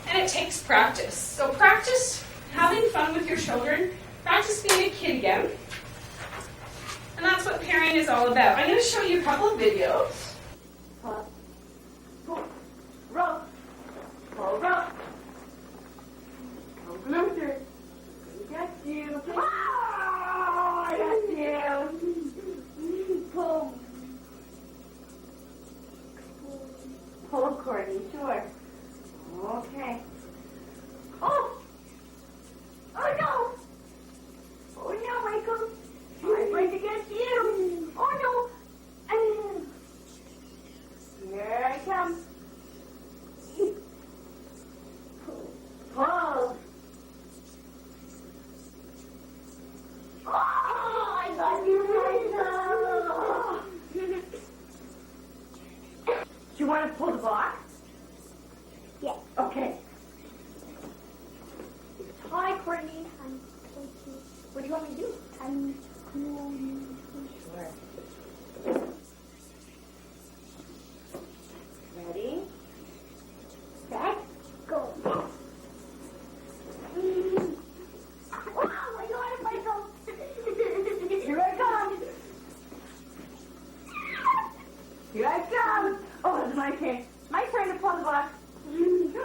Speaker 2: and it takes practice. So practice having fun with your children. Practice being a kid again. And that's what pairing is all about. I'm going to show you a couple of videos.
Speaker 8: Rope. Pull rope. Pull closer. Got you. Oh, I got you. Pull. Pull, Courtney, sure. Okay. Oh! Oh no! Oh no, Michael! I'm going to get you! Oh no! Here I come. Pull. Oh, I got you, Michael! You want to pull the box? Yeah. Okay. Hi, Courtney. What do you want me to do? Sure. Ready? Set. Go. Oh my God, Michael! Here I come. Here I come. Oh, it's my turn. My turn to pull the box. Here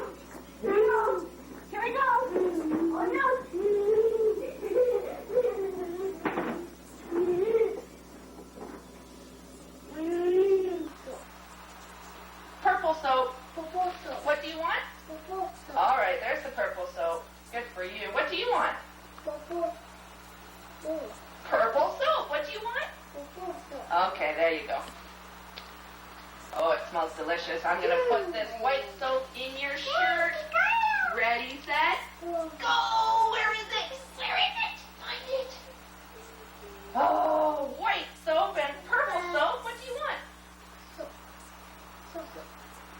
Speaker 8: I go. Here I go. Oh no.
Speaker 11: Purple soap. What do you want? All right, there's the purple soap. Good for you. What do you want? Purple soap. What do you want? Okay, there you go. Oh, it smells delicious. I'm going to put this white soap in your shirt. Ready, set, go. Where is it? Where is it? Find it. Oh, white soap and purple soap. What do you want?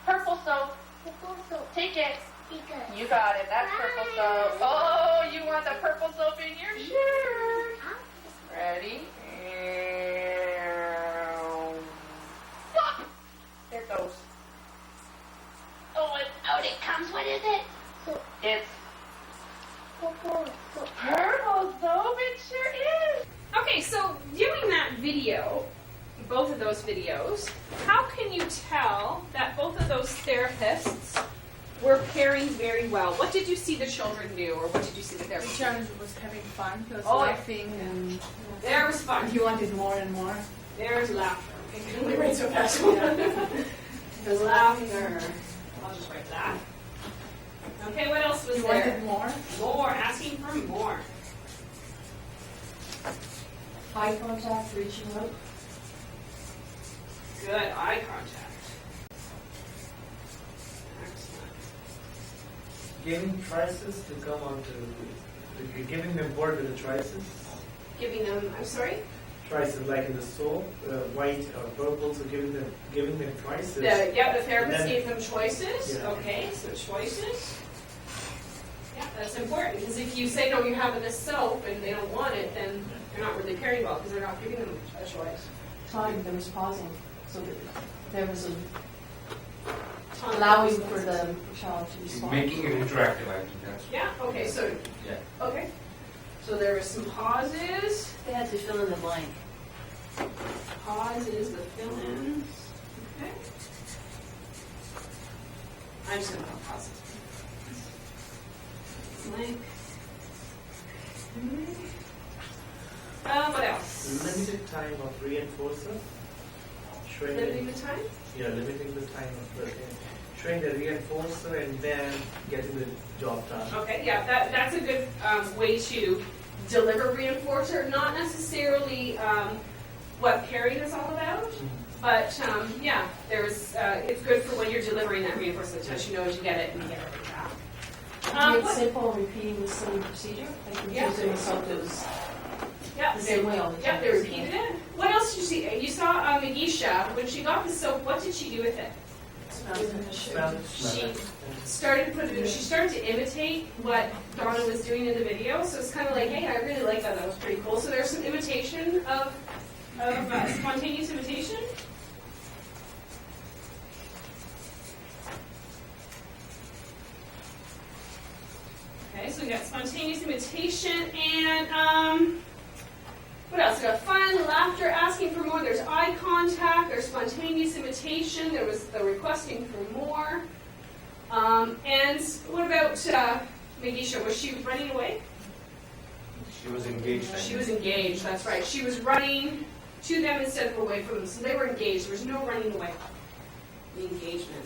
Speaker 11: Purple soap. Take it. You got it. That's purple soap. Oh, you want the purple soap in your shirt. Ready? Stop. There it goes. Oh, and out it comes. What is it? It's purple soap. It sure is.
Speaker 2: Okay, so viewing that video, both of those videos, how can you tell that both of those therapists were pairing very well? What did you see the children do, or what did you see the therapist do?
Speaker 7: Charles was having fun. He was
Speaker 2: Oh,
Speaker 7: laughing, and
Speaker 2: There was fun.
Speaker 7: he wanted more and more.
Speaker 2: There's laughter. Okay, can we write so fast? There's laughter. I'll just write that. Okay, what else was
Speaker 7: He
Speaker 2: there?
Speaker 7: wanted more.
Speaker 2: More, asking for more.
Speaker 4: Eye contact, reaching out.
Speaker 2: Good eye contact. Excellent.
Speaker 6: Giving trices to come onto, giving them board with the trices.
Speaker 2: Giving them, I'm sorry?
Speaker 6: choices like in the soap, white or purple, so giving them choices.
Speaker 2: The therapist
Speaker 6: Then-
Speaker 2: gave them choices.
Speaker 6: Yeah.
Speaker 2: Okay, so choices. Yeah, that's important because if you say no, you're having this soap and they don't want it, then you're not really pairing well because they're not giving them a choice.
Speaker 4: Time, there was pausing, so that there was
Speaker 2: Allowing
Speaker 4: allowing for the child to respond.
Speaker 3: Making it interactive, I think that's.
Speaker 2: Yeah. Okay. So.
Speaker 3: Yeah.
Speaker 2: Okay. So there were some pauses.
Speaker 7: They had to fill in the blank.
Speaker 2: Pauses, the fill-ins. Okay. I'm just gonna put pauses. Blank. What else?
Speaker 6: Limited time of reinforcer.
Speaker 2: Limiting the time?
Speaker 6: Yeah, limiting the time of the showing the reinforcer and then getting the job done.
Speaker 2: Okay, yeah, that's a good way to deliver reinforcer. Not necessarily what pairing is all about, but yeah, it's good for when you're delivering that reinforcement touch. You know as you get it and you get it back.
Speaker 4: It's simple, repeating the same procedure, like
Speaker 2: Yeah.
Speaker 4: using something's
Speaker 2: Yeah,
Speaker 4: the same way all the time.
Speaker 2: Yep, they repeated it. What else did you see? You saw Magisha, when she got the soap, what did she do with it? She started to imitate what Donna was doing in the video, so it's kind of like, hey, I really like that, that was pretty cool. So there's some imitation of spontaneous imitation. Okay, so we got spontaneous imitation and what else? We got fun, laughter, asking for more. There's eye contact. There's spontaneous imitation. There was the requesting for more. And what about Magisha? Was she running away?
Speaker 3: She was engaged. I
Speaker 2: She
Speaker 3: think.
Speaker 2: was engaged. That's right. She was running to them instead of away from them. So they were engaged. There was no running away. The engagement.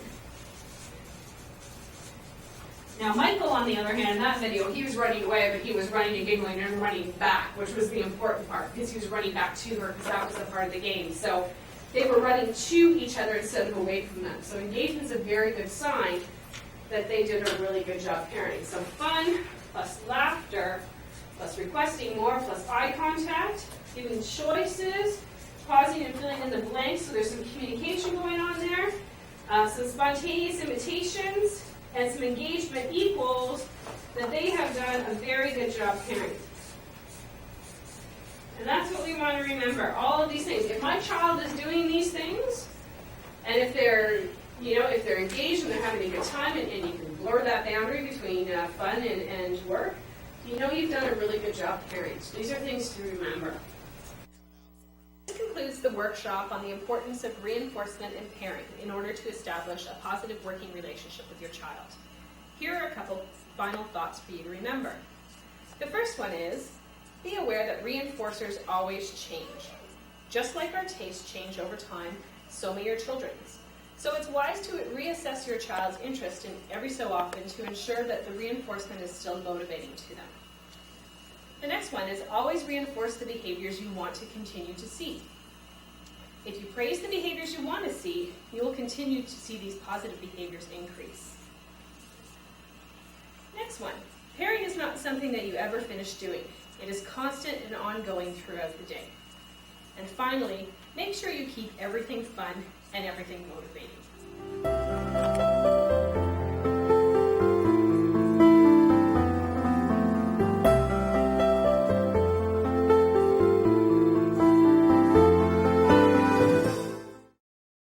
Speaker 2: Now, Michael, on the other hand, in that video, he was running away, but he was running and giggling and running back, which was the important part, because he was running back to her, because that was a part of the game. So they were running to each other instead of away from them. So engagement is a very good sign that they did a really good job parenting. So fun, plus laughter, plus requesting more, plus eye contact, giving choices, pausing and filling in the blanks, so there's some communication going on there. Some spontaneous imitations, and some engagement equals that they have done a very good job parenting. And that's what we want to remember, all of these things. If my child is doing these things, and if they're engaged and they're having a good time, and you can blur that boundary between fun and work, you know you've done a really good job parenting. So these are things to remember. This concludes the workshop on the importance of reinforcement and pairing in order to establish a positive working relationship with your child. Here are a couple final thoughts for you to remember. The first one is, be aware that reinforcers always change. Just like our tastes change over time, so may your children's. So it's wise to reassess your child's interest in every so often to ensure that the reinforcement is still motivating to them. The next one is always reinforce the behaviors you want to continue to see. If you praise the behaviors you want to see, you will continue to see these positive behaviors increase. Next one, pairing is not something that you ever finish doing. It is constant and ongoing throughout the day. And finally, make sure you keep everything fun and everything motivating.